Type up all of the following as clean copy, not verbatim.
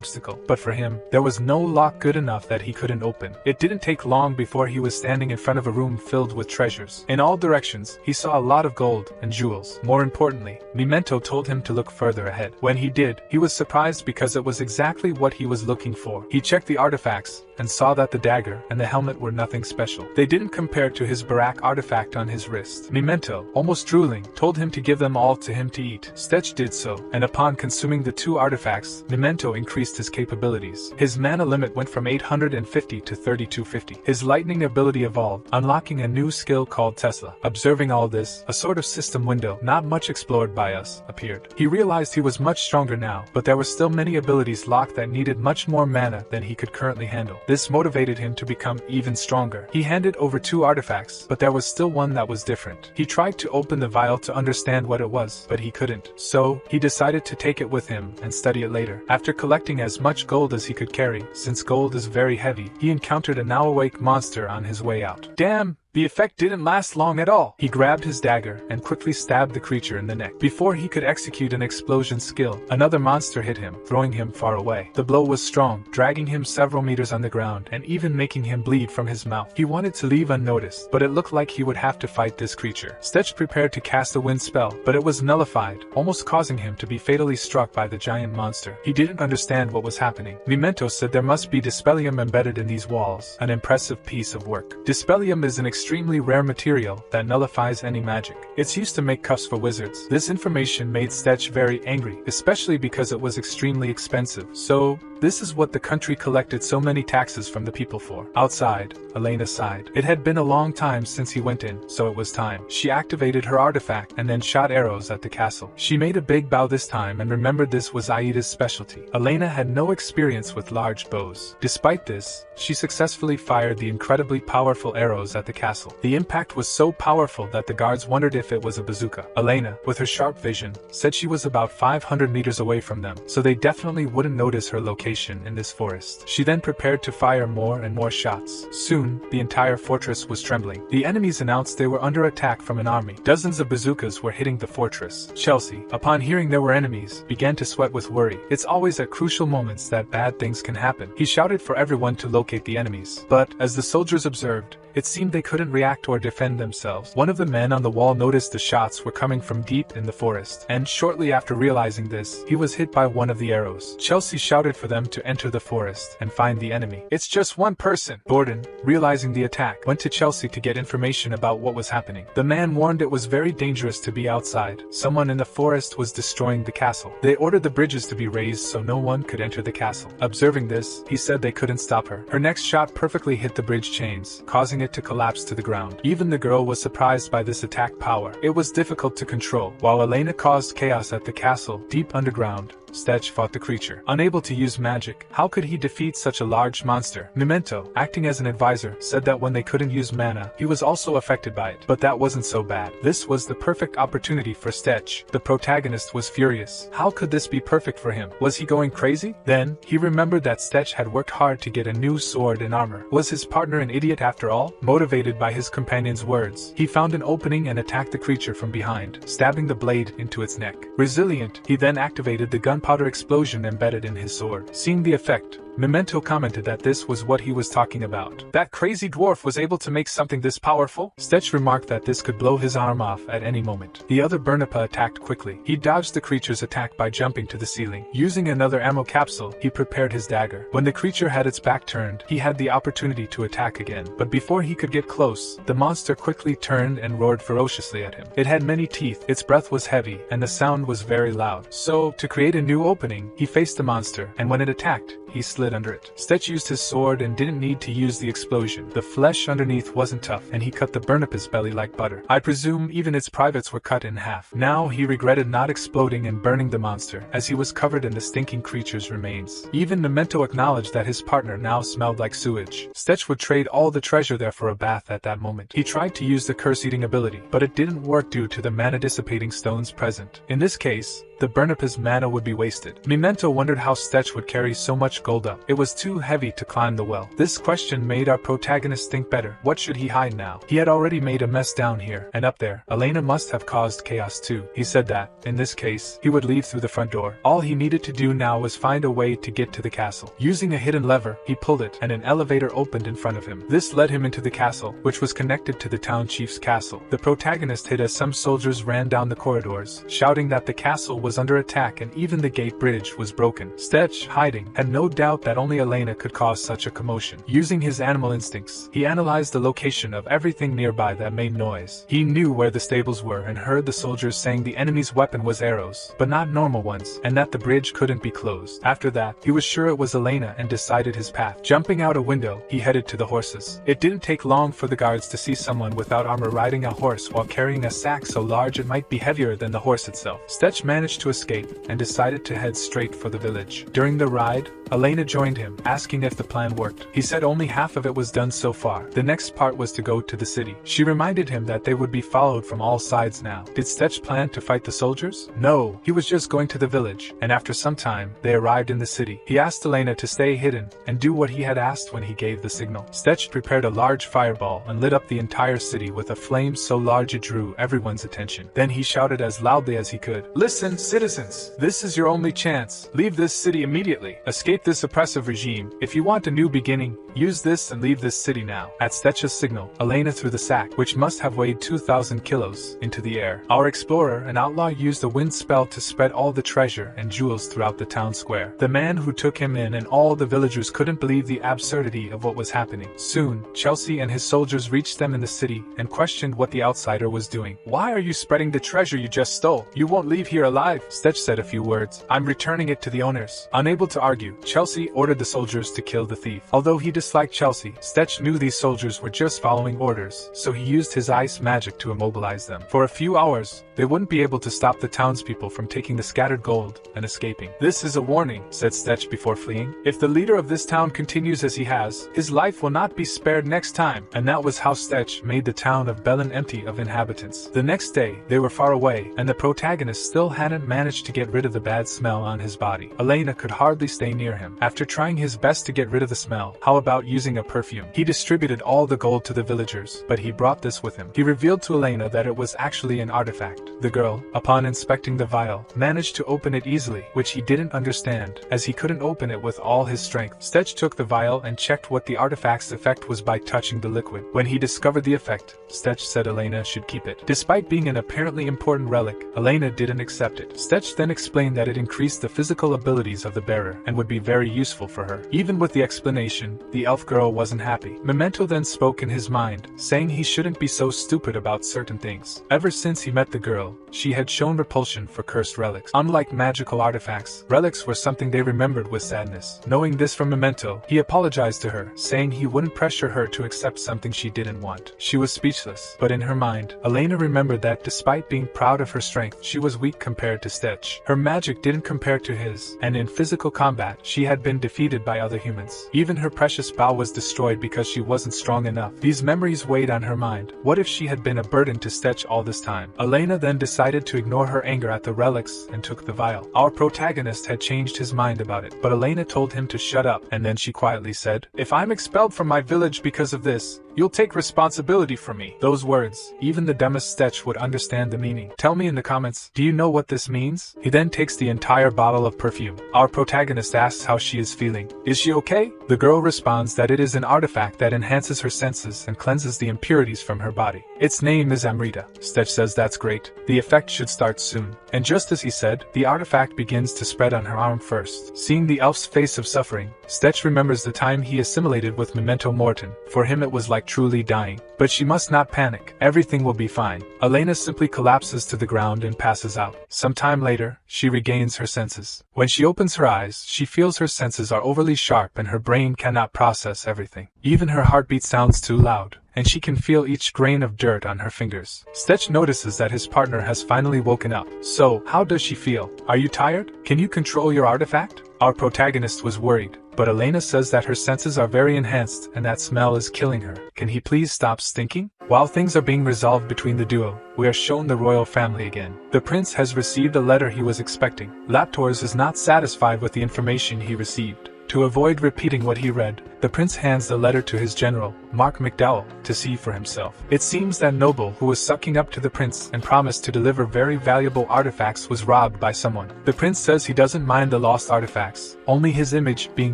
obstacle, but for him, there was no lock good enough that he couldn't open. It didn't take long before he was standing in front of a room filled with treasures. In all directions, he saw a lot of gold and jewels. More importantly, Memento told him to look further ahead. When he did, he was surprised because it was exactly what he was looking for. He checked the artifacts and saw that the dagger and the helmet were nothing special. They didn't compare to his Barak artifact on his wrist. Memento, almost drooling, told him to give them all to him to eat. Stetch did so, and upon consuming the two artifacts, Memento increased his capabilities. His mana limit went from 850 to 3250. His lightning ability evolved, unlocking a new skill called Tesla. Observing all this, a sort of system window, not much explored by us, appeared. He realized he was much stronger now, but there were still many abilities locked that needed much more mana than he could currently handle. This motivated him to become even stronger. He handed over two artifacts, but there was still one that was different. He tried to open the vial to understand what it was, but he couldn't. So, he decided to take it with him and study it later. After collecting as much gold as he could carry, since gold is very heavy, he encountered a now awake monster on his way out. Damn! The effect didn't last long at all. He grabbed his dagger and quickly stabbed the creature in the neck. Before he could execute an explosion skill, another monster hit him, throwing him far away. The blow was strong, dragging him several meters on the ground and even making him bleed from his mouth. He wanted to leave unnoticed, but it looked like he would have to fight this creature. Stetch prepared to cast a wind spell, but it was nullified, almost causing him to be fatally struck by the giant monster. He didn't understand what was happening. Memento said there must be Dispellium embedded in these walls, an impressive piece of work. Dispellium is an extremely rare material that nullifies any magic. It's used to make cuffs for wizards. This information made Stetch very angry, especially because it was extremely expensive. So, this is what the country collected so many taxes from the people for. Outside, Elena sighed. It had been a long time since he went in, so it was time. She activated her artifact and then shot arrows at the castle. She made a big bow this time and remembered this was Aida's specialty. Elena had no experience with large bows. Despite this, she successfully fired the incredibly powerful arrows at the castle. The impact was so powerful that the guards wondered if it was a bazooka. Elena, with her sharp vision, said she was about 500 meters away from them, so they definitely wouldn't notice her location in this forest. She then prepared to fire more and more shots. Soon, the entire fortress was trembling. The enemies announced they were under attack from an army. Dozens of bazookas were hitting the fortress. Chelsea, upon hearing there were enemies, began to sweat with worry. It's always at crucial moments that bad things can happen. He shouted for everyone to locate the enemies. But, as the soldiers observed, it seemed they couldn't react or defend themselves. One of the men on the wall noticed the shots were coming from deep in the forest, and shortly after realizing this, he was hit by one of the arrows. Chelsea shouted for them to enter the forest and find the enemy. It's just one person. Gordon, realizing the attack, went to Chelsea to get information about what was happening. The man warned it was very dangerous to be outside. Someone in the forest was destroying the castle. They ordered the bridges to be raised so no one could enter the castle. Observing this, he said they couldn't stop her. Her next shot perfectly hit the bridge chains, causing it to collapse to the ground. Even the girl was surprised by this attack power. It was difficult to control. While Elena caused chaos at the castle, deep underground, Stetch fought the creature. Unable to use magic, how could he defeat such a large monster? Memento, acting as an advisor, said that when they couldn't use mana, he was also affected by it. But that wasn't so bad. This was the perfect opportunity for Stetch. The protagonist was furious. How could this be perfect for him? Was he going crazy? Then, he remembered that Stetch had worked hard to get a new sword and armor. Was his partner an idiot after all? Motivated by his companion's words, he found an opening and attacked the creature from behind, stabbing the blade into its neck. Resilient, he then activated the gunpowder explosion embedded in his sword. Seeing the effect, Memento commented that this was what he was talking about. That crazy dwarf was able to make something this powerful? Stetch remarked that this could blow his arm off at any moment. The other Burnapa attacked quickly. He dodged the creature's attack by jumping to the ceiling. Using another ammo capsule, he prepared his dagger. When the creature had its back turned, he had the opportunity to attack again. But before he could get close, the monster quickly turned and roared ferociously at him. It had many teeth, its breath was heavy, and the sound was very loud. So, to create a new opening, he faced the monster, and when it attacked, he slid under it. Stetch used his sword and didn't need to use the explosion. The flesh underneath wasn't tough, and he cut the Burnapa's belly like butter. I presume even its privates were cut in half. Now he regretted not exploding and burning the monster, as he was covered in the stinking creature's remains. Even Memento acknowledged that his partner now smelled like sewage. Stetch would trade all the treasure there for a bath at that moment. He tried to use the curse-eating ability, but it didn't work due to the mana-dissipating stones present. In this case, the burn up his mana would be wasted. Memento wondered how Stetch would carry so much gold up. It was too heavy to climb the well. This question made our protagonist think better. What should he hide now? He had already made a mess down here, and up there. Elena must have caused chaos too. He said that, in this case, he would leave through the front door. All he needed to do now was find a way to get to the castle. Using a hidden lever, he pulled it, and an elevator opened in front of him. This led him into the castle, which was connected to the town chief's castle. The protagonist hid as some soldiers ran down the corridors, shouting that the castle was under attack and even the gate bridge was broken. Stetch, hiding, had no doubt that only Elena could cause such a commotion. Using his animal instincts, he analyzed the location of everything nearby that made noise. He knew where the stables were and heard the soldiers saying the enemy's weapon was arrows, but not normal ones, and that the bridge couldn't be closed. After that, he was sure it was Elena and decided his path. Jumping out a window, he headed to the horses. It didn't take long for the guards to see someone without armor riding a horse while carrying a sack so large it might be heavier than the horse itself. Stetch managed to escape and decided to head straight for the village. During the ride, Elena joined him, asking if the plan worked. He said only half of it was done so far. The next part was to go to the city. She reminded him that they would be followed from all sides now. Did Stetch plan to fight the soldiers? No, he was just going to the village, and after some time, they arrived in the city. He asked Elena to stay hidden and do what he had asked when he gave the signal. Stetch prepared a large fireball and lit up the entire city with a flame so large it drew everyone's attention. Then he shouted as loudly as he could, "Listen, citizens! This is your only chance. Leave this city immediately. Escape this oppressive regime. If you want a new beginning, use this and leave this city now." At Stetch's signal, Elena threw the sack, which must have weighed 2,000 kilos, into the air. Our explorer, an outlaw, used a wind spell to spread all the treasure and jewels throughout the town square. The man who took him in and all the villagers couldn't believe the absurdity of what was happening. Soon, Chelsea and his soldiers reached them in the city and questioned what the outsider was doing. "Why are you spreading the treasure you just stole? You won't leave here alive." Stetch said a few words. "I'm returning it to the owners." Unable to argue, Chelsea ordered the soldiers to kill the thief. Although he disliked Chelsea, Stetch knew these soldiers were just following orders, so he used his ice magic to immobilize them. For a few hours, they wouldn't be able to stop the townspeople from taking the scattered gold and escaping. "This is a warning," said Stetch before fleeing. "If the leader of this town continues as he has, his life will not be spared next time." And that was how Stetch made the town of Belen empty of inhabitants. The next day, they were far away, and the protagonist still hadn't managed to get rid of the bad smell on his body. Elena could hardly stay near him. After trying his best to get rid of the smell, how about using a perfume? He distributed all the gold to the villagers, but he brought this with him. He revealed to Elena that it was actually an artifact. The girl, upon inspecting the vial, managed to open it easily, which he didn't understand, as he couldn't open it with all his strength. Stetch took the vial and checked what the artifact's effect was by touching the liquid. When he discovered the effect, Stetch said Elena should keep it. Despite being an apparently important relic, Elena didn't accept it. Stetch then explained that it increased the physical abilities of the bearer and would be very useful for her. Even with the explanation, the elf girl wasn't happy. Memento then spoke in his mind, saying he shouldn't be so stupid about certain things. Ever since he met the girl, she had shown repulsion for cursed relics. Unlike magical artifacts, relics were something they remembered with sadness. Knowing this from Memento, he apologized to her, saying he wouldn't pressure her to accept something she didn't want. She was speechless, but in her mind, Elena remembered that despite being proud of her strength, she was weak compared to Stetch. Her magic didn't compare to his, and in physical combat, she had been defeated by other humans. Even her precious bow was destroyed because she wasn't strong enough. These memories weighed on her mind. What if she had been a burden to Stetch all this time? Elena then decided to ignore her anger at the relics and took the vial. Our protagonist had changed his mind about it, but Elena told him to shut up, and then she quietly said, "If I'm expelled from my village because of this, you'll take responsibility for me." Those words, even the dumbest Stetch would understand the meaning. Tell me in the comments, do you know what this means? He then takes the entire bottle of perfume. Our protagonist asks how she is feeling. Is she okay? The girl responds that it is an artifact that enhances her senses and cleanses the impurities from her body. Its name is Amrita. Stetch says that's great. The effect should start soon. And just as he said, the artifact begins to spread on her arm first. Seeing the elf's face of suffering, Stetch remembers the time he assimilated with Memento Morton. For him it was like truly dying. But she must not panic. Everything will be fine. Elena simply collapses to the ground and passes out. Some time later, she regains her senses. When she opens her eyes, she feels her senses are overly sharp and her brain cannot process everything. Even her heartbeat sounds too loud, and she can feel each grain of dirt on her fingers. Stetch notices that his partner has finally woken up. So, how does she feel? Are you tired? Can you control your artifact? Our protagonist was worried, but Elena says that her senses are very enhanced and that smell is killing her. Can he please stop stinking? While things are being resolved between the duo, we are shown the royal family again. The prince has received a letter he was expecting. Laptors is not satisfied with the information he received. To avoid repeating what he read, the prince hands the letter to his general, Mark McDowell, to see for himself. It seems that Noble, who was sucking up to the prince and promised to deliver very valuable artifacts, was robbed by someone. The prince says he doesn't mind the lost artifacts, only his image being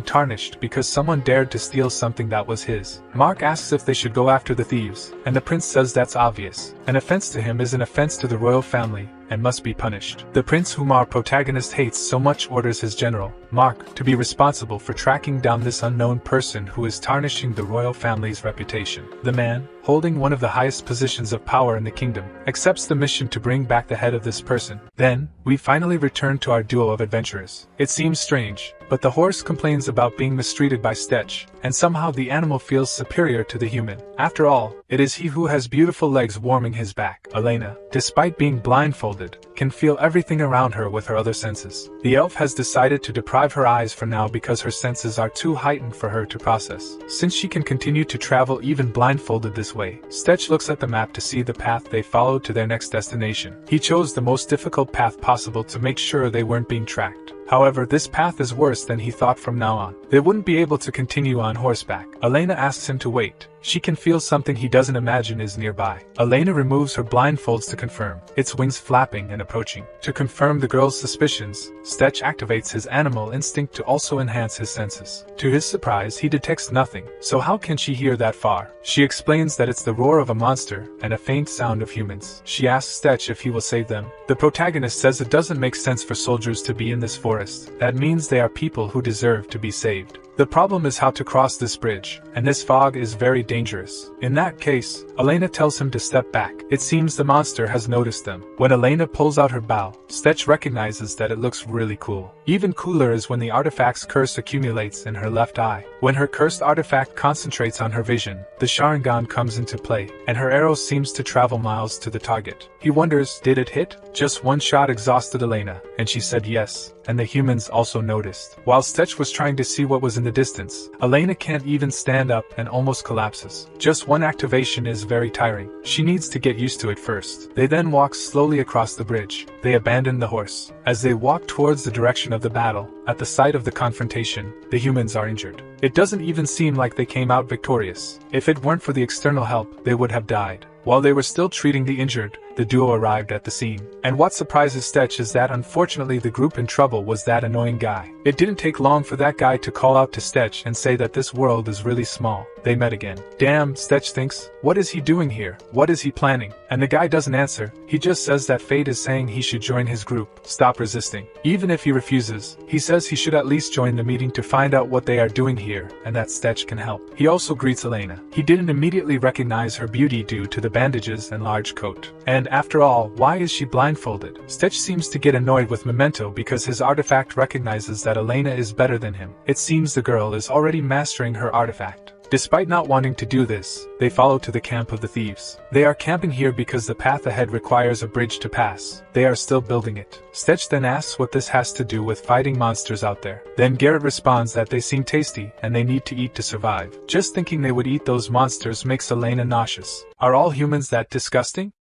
tarnished because someone dared to steal something that was his. Mark asks if they should go after the thieves, and the prince says that's obvious. An offense to him is an offense to the royal family, and must be punished. The prince, whom our protagonist hates so much, orders his general, Mark, to be responsible for tracking down this unknown person who is tarnishing the royal family's reputation. The man, holding one of the highest positions of power in the kingdom, accepts the mission to bring back the head of this person. Then, we finally return to our duo of adventurers. It seems strange, but the horse complains about being mistreated by Stetch, and somehow the animal feels superior to the human. After all, it is he who has beautiful legs warming his back. Elena, despite being blindfolded, can feel everything around her with her other senses. The elf has decided to deprive her eyes for now because her senses are too heightened for her to process. Since she can continue to travel even blindfolded this way, Stetch looks at the map to see the path they followed to their next destination. He chose the most difficult path possible to make sure they weren't being tracked. However, this path is worse than he thought. From now on, they wouldn't be able to continue on horseback. Elena asks him to wait. She can feel something he doesn't imagine is nearby. Elena removes her blindfolds to confirm. Its wings flapping and approaching. To confirm the girl's suspicions, Stetch activates his animal instinct to also enhance his senses. To his surprise, he detects nothing. So how can she hear that far? She explains that it's the roar of a monster and a faint sound of humans. She asks Stetch if he will save them. The protagonist says it doesn't make sense for soldiers to be in this forest. That means they are people who deserve to be saved. The problem is how to cross this bridge, and this fog is very dangerous. In that case, Elena tells him to step back. It seems the monster has noticed them. When Elena pulls out her bow, Stetch recognizes that it looks really cool. Even cooler is when the artifact's curse accumulates in her left eye. When her cursed artifact concentrates on her vision, the Sharingan comes into play, and her arrow seems to travel miles to the target. He wonders, did it hit? Just one shot exhausted Elena, and she said yes, and the humans also noticed. While Stetch was trying to see what was in the distance, Elena can't even stand up and almost collapses. Just one activation is very tiring. She needs to get used to it first. They then walk slowly across the bridge. They abandon the horse. As they walk towards the direction of the battle, at the site of the confrontation, the humans are injured. It doesn't even seem like they came out victorious. If it weren't for the external help, they would have died. While they were still treating the injured, the duo arrived at the scene. And what surprises Stetch is that unfortunately the group in trouble was that annoying guy. It didn't take long for that guy to call out to Stetch and say that this world is really small. They met again. Damn, Stetch thinks, what is he doing here? What is he planning? And the guy doesn't answer, he just says that fate is saying he should join his group. Stop resisting. Even if he refuses, he says he should at least join the meeting to find out what they are doing here, and that Stetch can help. He also greets Elena. He didn't immediately recognize her beauty due to the bandages and large coat. And after all, why is she blindfolded? Stetch seems to get annoyed with Memento because his artifact recognizes that Elena is better than him. It seems the girl is already mastering her artifact. Despite not wanting to do this, they follow to the camp of the thieves. They are camping here because the path ahead requires a bridge to pass. They are still building it. Stetch then asks what this has to do with fighting monsters out there. Then Garrett responds that they seem tasty and they need to eat to survive. Just thinking they would eat those monsters makes Elena nauseous. Are all humans that disgusting?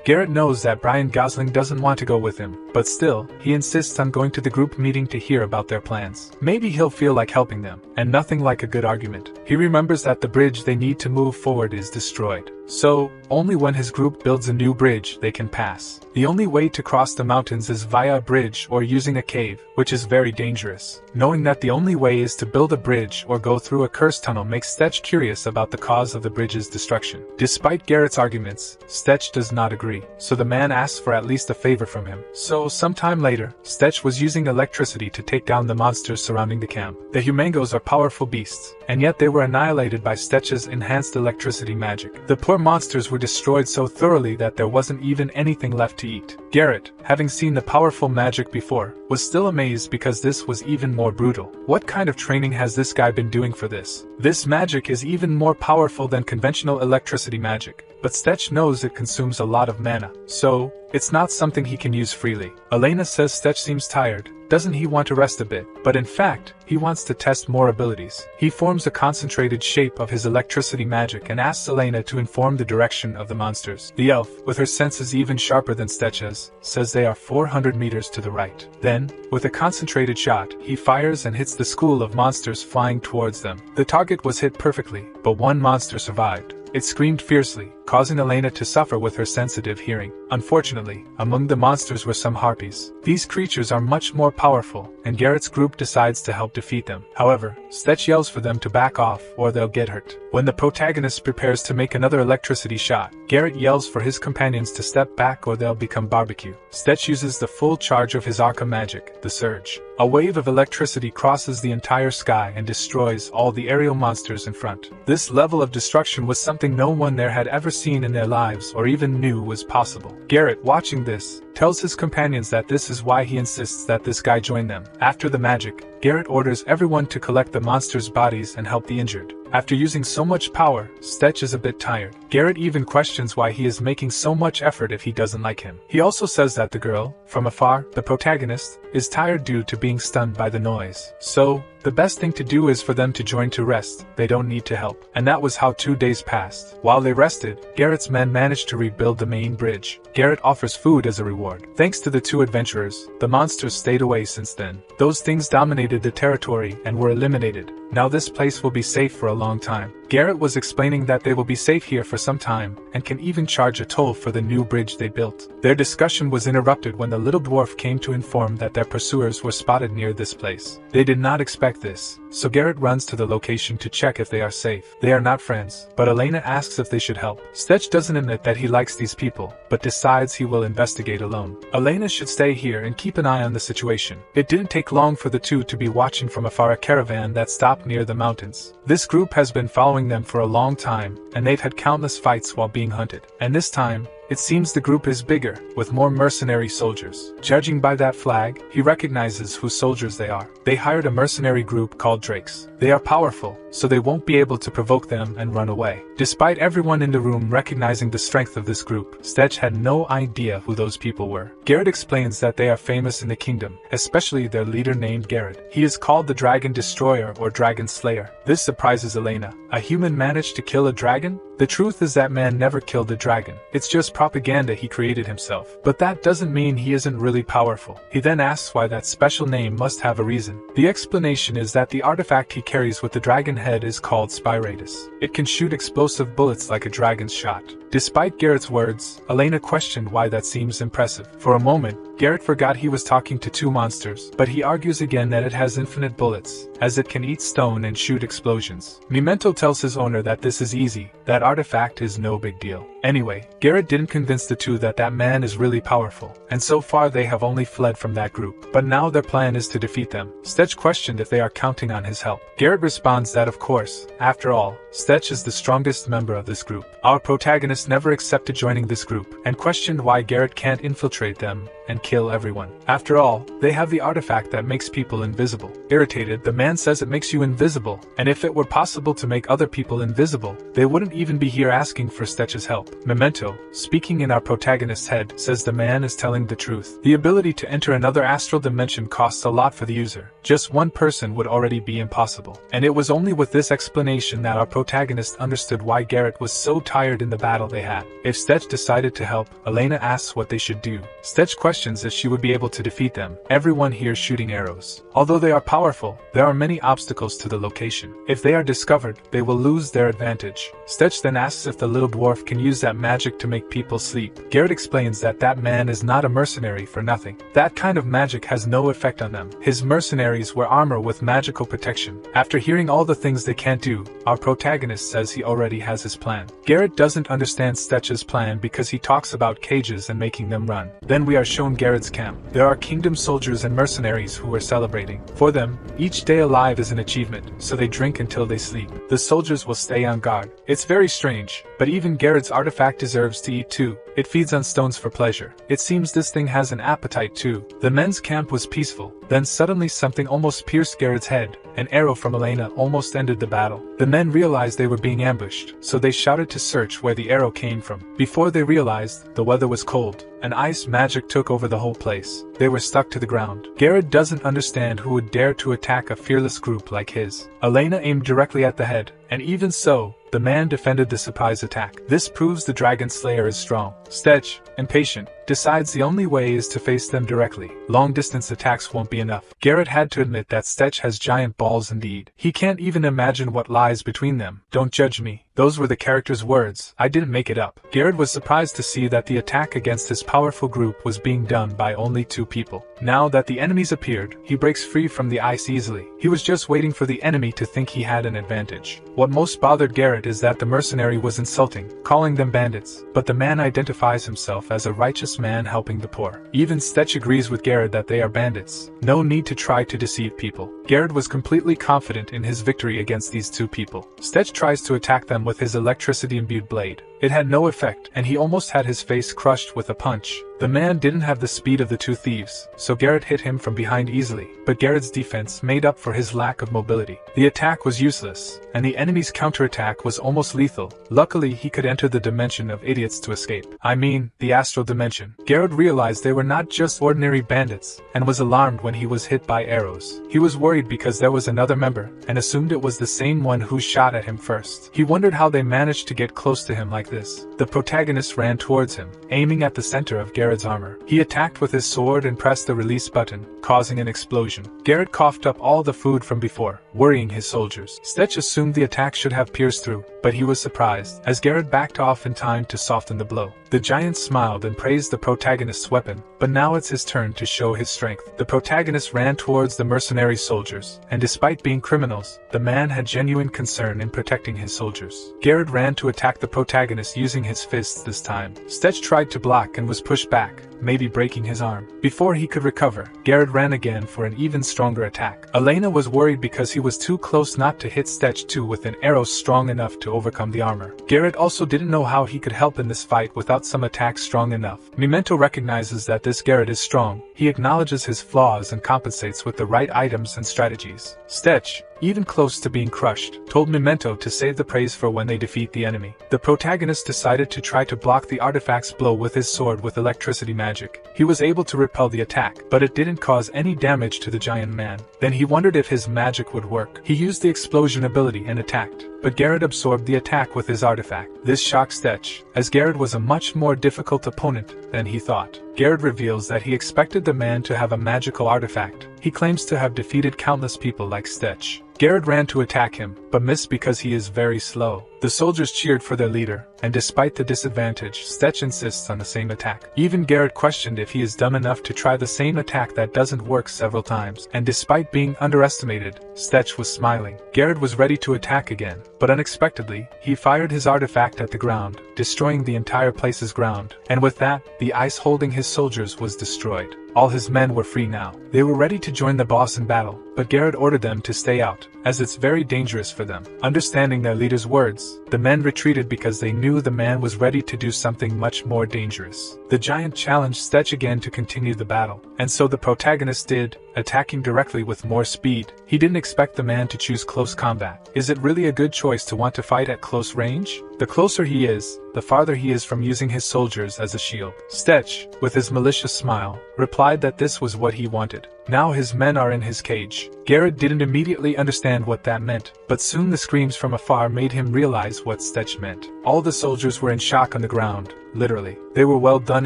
Garrett knows that Brian Gosling doesn't want to go with him, but still, he insists on going to the group meeting to hear about their plans. Maybe he'll feel like helping them, and nothing like a good argument. He remembers that the bridge they need to move forward is destroyed. So, only when his group builds a new bridge they can pass. The only way to cross the mountains is via a bridge or using a cave, which is very dangerous. Knowing that the only way is to build a bridge or go through a cursed tunnel makes Stetch curious about the cause of the bridge's destruction. Despite Garrett's arguments, Stetch does not agree, so the man asks for at least a favor from him. So, sometime later, Stetch was using electricity to take down the monsters surrounding the camp. The humangos are powerful beasts, and yet they were annihilated by Stetch's enhanced electricity magic. The poor monsters were destroyed so thoroughly that there wasn't even anything left to eat. Garrett, having seen the powerful magic before, was still amazed because this was even more brutal. What kind of training has this guy been doing for this? This magic is even more powerful than conventional electricity magic, but Stetch knows it consumes a lot of mana, so it's not something he can use freely. Elena says Stetch seems tired. Doesn't he want to rest a bit? But in fact, he wants to test more abilities. He forms a concentrated shape of his electricity magic and asks Elena to inform the direction of the monsters. The elf, with her senses even sharper than Stetch's, says they are 400 meters to the right. Then, with a concentrated shot, he fires and hits the school of monsters flying towards them. The target was hit perfectly, but one monster survived. It screamed fiercely, causing Elena to suffer with her sensitive hearing. Unfortunately, among the monsters were some harpies. These creatures are much more powerful, and Garrett's group decides to help defeat them. However, Stetch yells for them to back off or they'll get hurt. When the protagonist prepares to make another electricity shot, Garrett yells for his companions to step back or they'll become barbecue. Stetch uses the full charge of his Arca magic, the Surge. A wave of electricity crosses the entire sky and destroys all the aerial monsters in front. This level of destruction was something no one there had ever seen in their lives or even knew was possible. Garrett, watching this, tells his companions that this is why he insists that this guy join them. After the magic, Garrett orders everyone to collect the monsters' bodies and help the injured. After using so much power, Stetch is a bit tired. Garrett even questions why he is making so much effort if he doesn't like him. He also says that the girl, from afar, the protagonist, is tired due to being stunned by the noise. So, the best thing to do is for them to join to rest. They don't need to help. And that was how 2 days passed. While they rested, Garrett's men managed to rebuild the main bridge. Garrett offers food as a reward. Thanks to the two adventurers, the monsters stayed away since then. Those things dominated the territory and were eliminated. Now this place will be safe for a long time. Garrett was explaining that they will be safe here for some time, and can even charge a toll for the new bridge they built. Their discussion was interrupted when the little dwarf came to inform that their pursuers were spotted near this place. They did not expect this, so Garrett runs to the location to check if they are safe. They are not friends, but Elena asks if they should help. Stetch doesn't admit that he likes these people, but decides he will investigate alone. Elena should stay here and keep an eye on the situation. It didn't take long for the two to be watching from afar a caravan that stopped near the mountains. This group has been following them for a long time, and they've had countless fights while being hunted. And this time, it seems the group is bigger, with more mercenary soldiers. Judging by that flag, he recognizes whose soldiers they are. They hired a mercenary group called Drakes. They are powerful, so they won't be able to provoke them and run away. Despite everyone in the room recognizing the strength of this group, Stetch had no idea who those people were. Garrett explains that they are famous in the kingdom, especially their leader named Garrett. He is called the Dragon Destroyer or Dragon Slayer. This surprises Elena. A human managed to kill a dragon? The truth is that man never killed a dragon. It's just propaganda he created himself. But that doesn't mean he isn't really powerful. He then asks why that special name must have a reason. The explanation is that the artifact he carries with the dragon head is called Spiratus. It can shoot explosive bullets like a dragon's shot. Despite Garrett's words, Elena questioned why that seems impressive. For a moment, Garrett forgot he was talking to two monsters, but he argues again that it has infinite bullets, as it can eat stone and shoot explosions. Memento tells his owner that this is easy, that artifact is no big deal. Anyway, Garrett didn't convince the two that that man is really powerful, and so far they have only fled from that group. But now their plan is to defeat them. Stetch questioned if they are counting on his help. Garrett responds that of course, after all, Stetch is the strongest member of this group. Our protagonist never accepted joining this group, and questioned why Garrett can't infiltrate them and kill everyone. After all, they have the artifact that makes people invisible. Irritated, the man says it makes you invisible, and if it were possible to make other people invisible, they wouldn't even be here asking for Stetch's help. Memento, speaking in our protagonist's head, says the man is telling the truth. The ability to enter another astral dimension costs a lot for the user. Just one person would already be impossible. And it was only with this explanation that our protagonist understood why Garrett was so tired in the battle they had. If Stetch decided to help, Elena asks what they should do. Stetch questions if she would be able to defeat them. Everyone here shooting arrows. Although they are powerful, there are many obstacles to the location. If they are discovered, they will lose their advantage. Stetch then asks if the little dwarf can use that magic to make people sleep. Garrett explains that that man is not a mercenary for nothing. That kind of magic has no effect on them. His mercenaries wear armor with magical protection. After hearing all the things they can't do, our protagonist says he already has his plan. Garrett doesn't understand Stetch's plan because he talks about cages and making them run. Then we are shown Garrett's camp. There are kingdom soldiers and mercenaries who are celebrating. For them, each day alive is an achievement, so they drink until they sleep. The soldiers will stay on guard. It's very strange, But even Garrett's artifact deserves to eat too. It feeds on stones for pleasure. It seems this thing has an appetite too. The men's camp was peaceful. Then suddenly something almost pierced Garrett's head. An arrow from Elena almost ended the battle. The men realized they were being ambushed, so they shouted to search where the arrow came from. Before they realized, the weather was cold. An ice magic took over the whole place. They were stuck to the ground. Garrett doesn't understand who would dare to attack a fearless group like his. Elena aimed directly at the head, and even so, the man defended the surprise attack. This proves the Dragon Slayer is strong. Stetch, impatient, decides the only way is to face them directly. Long-distance attacks won't be enough. Garrett had to admit that Stetch has giant balls indeed. He can't even imagine what lies between them. Don't judge me. Those were the character's words. I didn't make it up. Garrett was surprised to see that the attack against his powerful group was being done by only 2 people. Now that the enemies appeared, he breaks free from the ice easily. He was just waiting for the enemy to think he had an advantage. What most bothered Garrett is that the mercenary was insulting, calling them bandits. But the man identifies himself as a righteous man helping the poor. Even Stetch agrees with Garrett that they are bandits. No need to try to deceive people. Garrett was completely confident in his victory against these 2 people. Stetch tries to attack them with his electricity-imbued blade. It had no effect, and he almost had his face crushed with a punch. The man didn't have the speed of the 2 thieves, so Garrett hit him from behind easily, but Garrett's defense made up for his lack of mobility. The attack was useless, and the enemy's counterattack was almost lethal. Luckily, he could enter the dimension of idiots to escape. I mean, the astral dimension. Garrett realized they were not just ordinary bandits, and was alarmed when he was hit by arrows. He was worried because there was another member, and assumed it was the same one who shot at him first. He wondered how they managed to get close to him like this. The protagonist ran towards him, aiming at the center of Garrett's armor. He attacked with his sword and pressed the release button, causing an explosion. Garrett coughed up all the food from before, worrying his soldiers. Stetch assumed the attack should have pierced through, but he was surprised, as Garrett backed off in time to soften the blow. The giant smiled and praised the protagonist's weapon, but now it's his turn to show his strength. The protagonist ran towards the mercenary soldiers, and despite being criminals, the man had genuine concern in protecting his soldiers. Garrett ran to attack the protagonist using his fists this time. Stetch tried to block and was pushed back, maybe breaking his arm. Before he could recover, Garrett ran again for an even stronger attack. Elena was worried because he was too close not to hit Stetch too with an arrow strong enough to overcome the armor. Garrett also didn't know how he could help in this fight without some attack strong enough. Memento recognizes that this Garrett is strong. He acknowledges his flaws and compensates with the right items and strategies. Stetch, even close to being crushed, told Memento to save the praise for when they defeat the enemy. The protagonist decided to try to block the artifact's blow with his sword with electricity magic. He was able to repel the attack, but it didn't cause any damage to the giant man. Then he wondered if his magic would work. He used the explosion ability and attacked, but Garrett absorbed the attack with his artifact. This shocked Stetch, as Garrett was a much more difficult opponent than he thought. Garrett reveals that he expected the man to have a magical artifact. He claims to have defeated countless people like Stetch. Garrett ran to attack him, but missed because he is very slow. The soldiers cheered for their leader, and despite the disadvantage, Stetch insists on the same attack. Even Garrett questioned if he is dumb enough to try the same attack that doesn't work several times, and despite being underestimated, Stetch was smiling. Garrett was ready to attack again, but unexpectedly, he fired his artifact at the ground, destroying the entire place's ground, and with that, the ice holding his soldiers was destroyed. All his men were free now. They were ready to join the boss in battle, but Garrett ordered them to stay out, as it's very dangerous for them. Understanding their leader's words, the men retreated because they knew the man was ready to do something much more dangerous. The giant challenged Stetch again to continue the battle, and so the protagonist did, attacking directly with more speed. He didn't expect the man to choose close combat. Is it really a good choice to want to fight at close range? The closer he is, the farther he is from using his soldiers as a shield. Stetch, with his malicious smile, replied that this was what he wanted. Now his men are in his cage. Garrett didn't immediately understand what that meant, but soon the screams from afar made him realize what Stetch meant. All the soldiers were in shock on the ground, literally. They were well done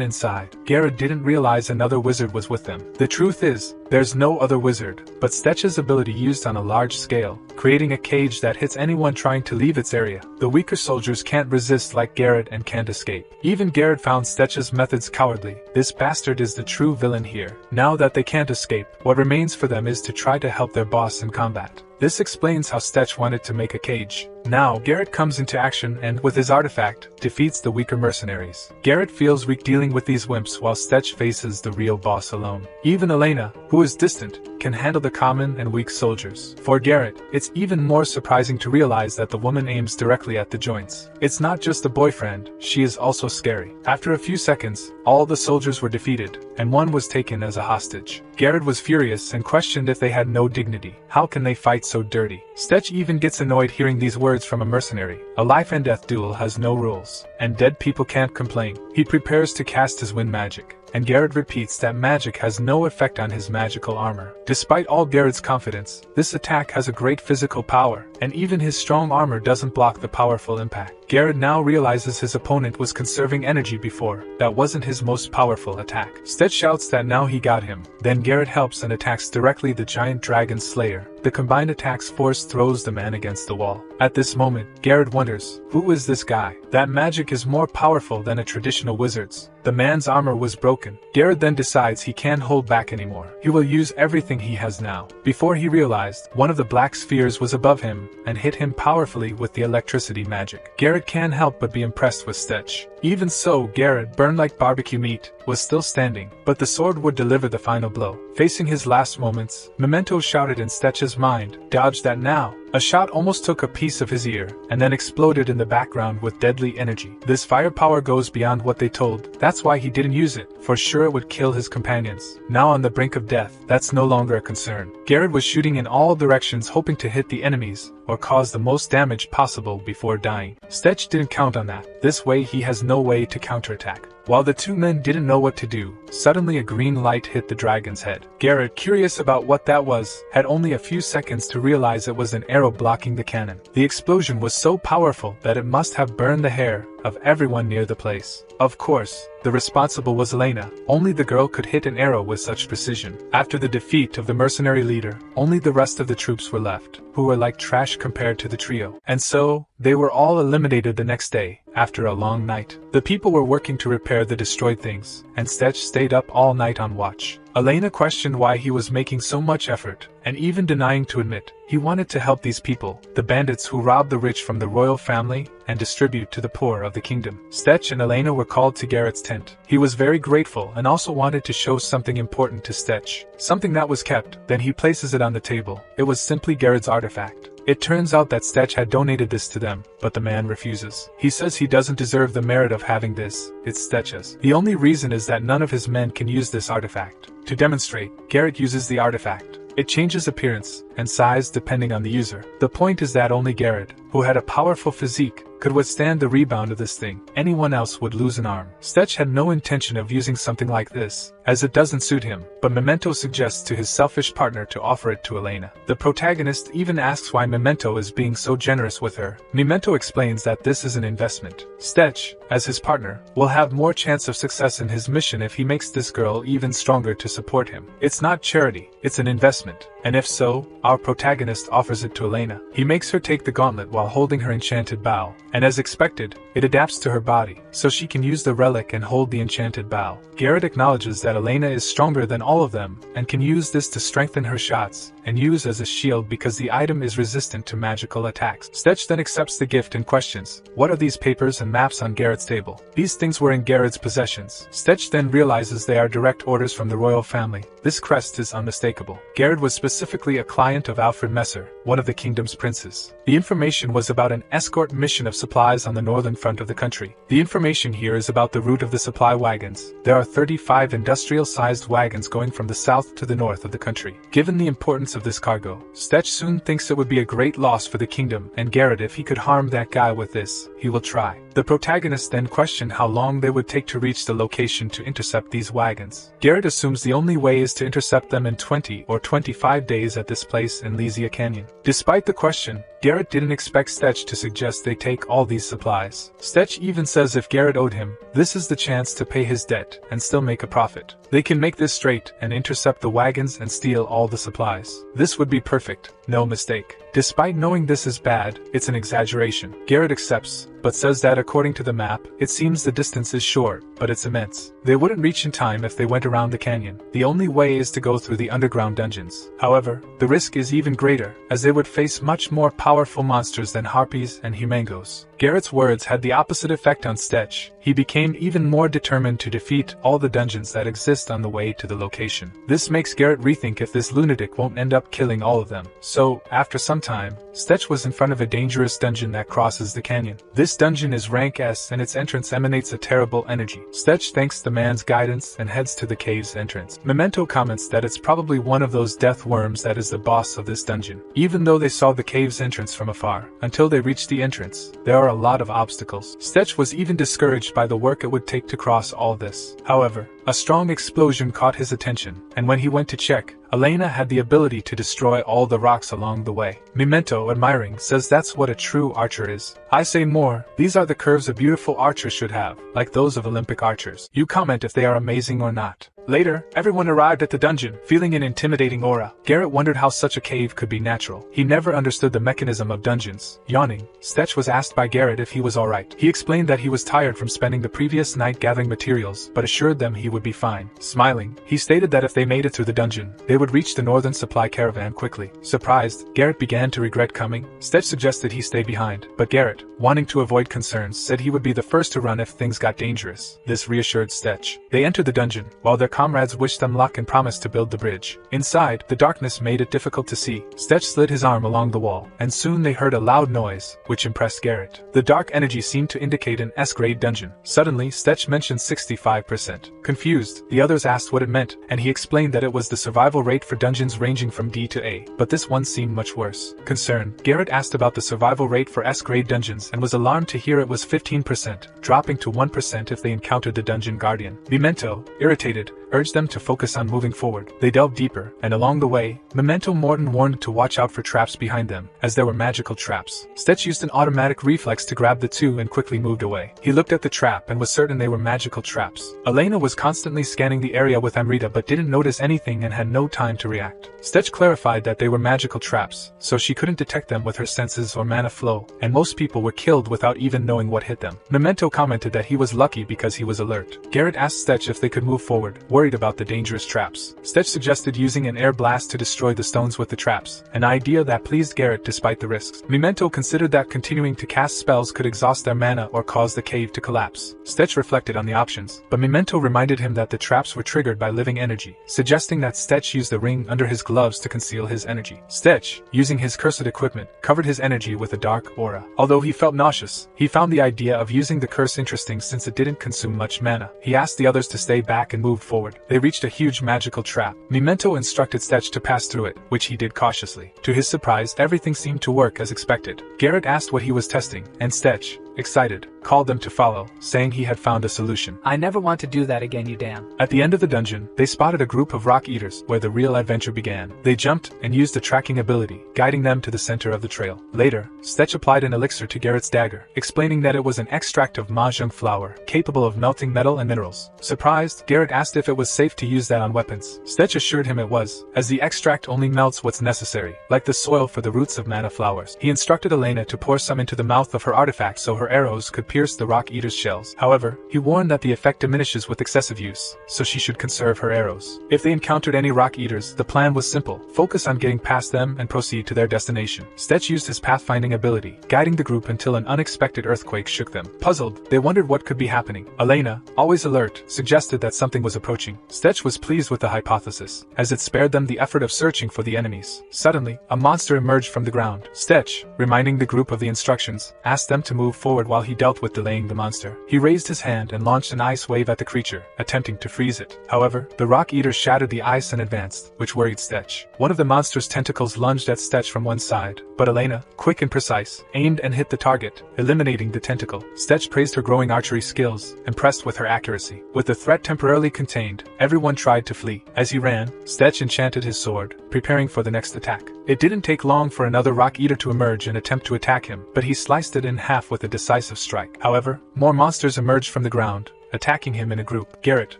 inside. Garrett didn't realize another wizard was with them. The truth is, there's no other wizard, but Stetch's ability used on a large scale, creating a cage that hits anyone trying to leave its area. The weaker soldiers can't resist like Garrett and can't escape. Even Garrett found Stetch's methods cowardly. This bastard is the true villain here. Now that they can't escape, what remains for them is to try to help their boss in combat. This explains how Stetch wanted to make a cage. Now, Garrett comes into action and, with his artifact, defeats the weaker mercenaries. Garrett feels weak dealing with these wimps while Stetch faces the real boss alone. Even Elena, who is distant, can handle the common and weak soldiers. For Garrett, it's even more surprising to realize that the woman aims directly at the joints. It's not just a boyfriend, she is also scary. After a few seconds, all the soldiers were defeated, and one was taken as a hostage. Garrett was furious and questioned if they had no dignity. How can they fight so dirty? Stetch even gets annoyed hearing these words from a mercenary. A life and death duel has no rules, and dead people can't complain. He prepares to cast his wind magic, and Garrett repeats that magic has no effect on his magical armor. Despite all Garrett's confidence, this attack has a great physical power, and even his strong armor doesn't block the powerful impact. Garrett now realizes his opponent was conserving energy before. That wasn't his most powerful attack. Stetch shouts that now he got him. Then Garrett helps and attacks directly the giant dragon slayer. The combined attacks force throws the man against the wall. At this moment, Garrett wonders, who is this guy? That magic is more powerful than a traditional wizard's. The man's armor was broken. Garrett then decides he can't hold back anymore. He will use everything he has now. Before he realized, one of the black spheres was above him and hit him powerfully with the electricity magic. Garrett can't help but be impressed with Stetch. Even so, Garrett, burned like barbecue meat, was still standing, but the sword would deliver the final blow. Facing his last moments, Memento shouted in Stetch's mind, "Dodge that now!" A shot almost took a piece of his ear, and then exploded in the background with deadly energy. This firepower goes beyond what they told. That's why he didn't use it. For sure it would kill his companions. Now on the brink of death, that's no longer a concern. Garrett was shooting in all directions hoping to hit the enemies, or cause the most damage possible before dying. Stetch didn't count on that. This way he has no way to counterattack. While the two men didn't know what to do, suddenly a green light hit the dragon's head. Garrett, curious about what that was, had only a few seconds to realize it was an arrow blocking the cannon. The explosion was so powerful that it must have burned the hair of everyone near the place. Of course, the responsible was Elena. Only the girl could hit an arrow with such precision. After the defeat of the mercenary leader, only the rest of the troops were left, who were like trash compared to the trio. And so, they were all eliminated the next day, after a long night. The people were working to repair the destroyed things, and Stetch stayed up all night on watch. Elena questioned why he was making so much effort, and even denying to admit he wanted to help these people, the bandits who rob the rich from the royal family and distribute to the poor of the kingdom. Stetch and Elena were called to Garrett's tent. He was very grateful and also wanted to show something important to Stetch, something that was kept. Then he places it on the table. It was simply Garrett's artifact. It turns out that Stetch had donated this to them, but the man refuses. He says he doesn't deserve the merit of having this, it's Stetch's. The only reason is that none of his men can use this artifact. To demonstrate, Garrett uses the artifact. It changes appearance and size depending on the user. The point is that only Garrett, who had a powerful physique, could withstand the rebound of this thing. Anyone else would lose an arm. Stetch had no intention of using something like this, as it doesn't suit him, but Memento suggests to his selfish partner to offer it to Elena. The protagonist even asks why Memento is being so generous with her. Memento explains that this is an investment. Stetch, as his partner, will have more chance of success in his mission if he makes this girl even stronger to support him. It's not charity, it's an investment. And if so, our protagonist offers it to Elena. He makes her take the gauntlet while holding her enchanted bow, and as expected, it adapts to her body, so she can use the relic and hold the enchanted bow. Garrett acknowledges that Elena is stronger than all of them, and can use this to strengthen her shots, and use as a shield because the item is resistant to magical attacks. Stetch then accepts the gift and questions, what are these papers and maps on Garrett's table? These things were in Garrett's possessions. Stetch then realizes they are direct orders from the royal family. This crest is unmistakable. Garrett was specifically a client of Alfred Messer, one of the kingdom's princes. The information was about an escort mission of supplies on the northern front of the country. The information here is about the route of the supply wagons. There are 35 industrial-sized wagons going from the south to the north of the country. Given the importance of this cargo, Stetch soon thinks it would be a great loss for the kingdom, and Garrett, if he could harm that guy with this, he will try. The protagonist then questioned how long they would take to reach the location to intercept these wagons. Garrett assumes the only way is to intercept them in 20 or 25 days at this place in Lysia Canyon. Despite the question, Garrett didn't expect Stetch to suggest they take all these supplies. Stetch even says if Garrett owed him, this is the chance to pay his debt and still make a profit. They can make this straight and intercept the wagons and steal all the supplies. This would be perfect, no mistake. Despite knowing this is bad, it's an exaggeration. Garrett accepts, but says that according to the map, it seems the distance is short, but it's immense. They wouldn't reach in time if they went around the canyon. The only way is to go through the underground dungeons. However, the risk is even greater, as they would face much more powerful monsters than harpies and humangos. Garrett's words had the opposite effect on Stetch. he became even more determined to defeat all the dungeons that exist on the way to the location. This makes Garrett rethink if this lunatic won't end up killing all of them. So, after some time, Stetch was in front of a dangerous dungeon that crosses the canyon. This dungeon is rank S and its entrance emanates a terrible energy. Stetch thanks the man's guidance and heads to the cave's entrance. Memento comments that it's probably one of those death worms that is the boss of this dungeon. Even though they saw the cave's entrance from afar, until they reached the entrance, there are a lot of obstacles. Stetch was even discouraged by the work it would take to cross all this. However, a strong explosion caught his attention, and when he went to check, Elena had the ability to destroy all the rocks along the way. Memento, admiring, says that's what a true archer is. I say more, these are the curves a beautiful archer should have, like those of Olympic archers. You comment if they are amazing or not. Later, everyone arrived at the dungeon, feeling an intimidating aura. Garrett wondered how such a cave could be natural. He never understood the mechanism of dungeons. Yawning, Stetch was asked by Garrett if he was alright. He explained that he was tired from spending the previous night gathering materials, but assured them he would be fine. Smiling, he stated that if they made it through the dungeon, they would reach the northern supply caravan quickly. Surprised, Garrett began to regret coming. Stetch suggested he stay behind, but Garrett, wanting to avoid concerns, said he would be the first to run if things got dangerous. This reassured Stetch. They entered the dungeon, while their comrades wished them luck and promised to build the bridge. Inside, the darkness made it difficult to see. Stetch slid his arm along the wall, and soon they heard a loud noise, which impressed Garrett. The dark energy seemed to indicate an S-grade dungeon. Suddenly, Stetch mentioned 65%. Confused, the others asked what it meant, and he explained that it was the survival rate for dungeons ranging from D to A, but this one seemed much worse. Concerned, Garrett asked about the survival rate for S-grade dungeons and was alarmed to hear it was 15%, dropping to 1% if they encountered the dungeon guardian. Memento, irritated, urged them to focus on moving forward. They delved deeper, and along the way, Memento Morton warned to watch out for traps behind them, as there were magical traps. Stetch used an automatic reflex to grab the two and quickly moved away. He looked at the trap and was certain they were magical traps. Elena was constantly scanning the area with Amrita but didn't notice anything and had no time to react. Stetch clarified that they were magical traps, so she couldn't detect them with her senses or mana flow, and most people were killed without even knowing what hit them. Memento commented that he was lucky because he was alert. Garrett asked Stetch if they could move forward, worried about the dangerous traps. Stetch suggested using an air blast to destroy the stones with the traps, an idea that pleased Garrett despite the risks. Memento considered that continuing to cast spells could exhaust their mana or cause the cave to collapse. Stetch reflected on the options, but Memento reminded him that the traps were triggered by living energy, suggesting that Stetch use the ring under his gloves to conceal his energy. Stetch, using his cursed equipment, covered his energy with a dark aura. Although he felt nauseous, he found the idea of using the curse interesting since it didn't consume much mana. He asked the others to stay back and move forward. They reached a huge magical trap. Memento instructed Stetch to pass through it, which he did cautiously. To his surprise, everything seemed to work as expected. Garrett asked what he was testing, and Stetch, excited, called them to follow, saying he had found a solution. I never want to do that again, you damn. At the end of the dungeon, they spotted a group of rock eaters, where the real adventure began. They jumped and used a tracking ability, guiding them to the center of the trail. Later, Stetch applied an elixir to Garrett's dagger, explaining that it was an extract of mahjong flower, capable of melting metal and minerals. Surprised, Garrett asked if it was safe to use that on weapons. Stetch assured him it was, as the extract only melts what's necessary, like the soil for the roots of mana flowers. He instructed Elena to pour some into the mouth of her artifact so her arrows could pierce the rock eater's shells. However, he warned that the effect diminishes with excessive use, so she should conserve her arrows. If they encountered any rock eaters, the plan was simple: focus on getting past them and proceed to their destination. Stetch used his pathfinding ability, guiding the group until an unexpected earthquake shook them. Puzzled, they wondered what could be happening. Elena, always alert, suggested that something was approaching. Stetch was pleased with the hypothesis, as it spared them the effort of searching for the enemies. Suddenly, a monster emerged from the ground. Stetch, reminding the group of the instructions, asked them to move forward while he dealt with delaying the monster. He raised his hand and launched an ice wave at the creature, attempting to freeze it. However, the rock eater shattered the ice and advanced, which worried Stetch. One of the monster's tentacles lunged at Stetch from one side, but Elena, quick and precise, aimed and hit the target, eliminating the tentacle. Stetch praised her growing archery skills, impressed with her accuracy. With the threat temporarily contained, everyone tried to flee. As he ran, Stetch enchanted his sword, preparing for the next attack. It didn't take long for another rock eater to emerge and attempt to attack him, but he sliced it in half with a decisive strike. However, more monsters emerged from the ground, attacking him in a group. Garrett,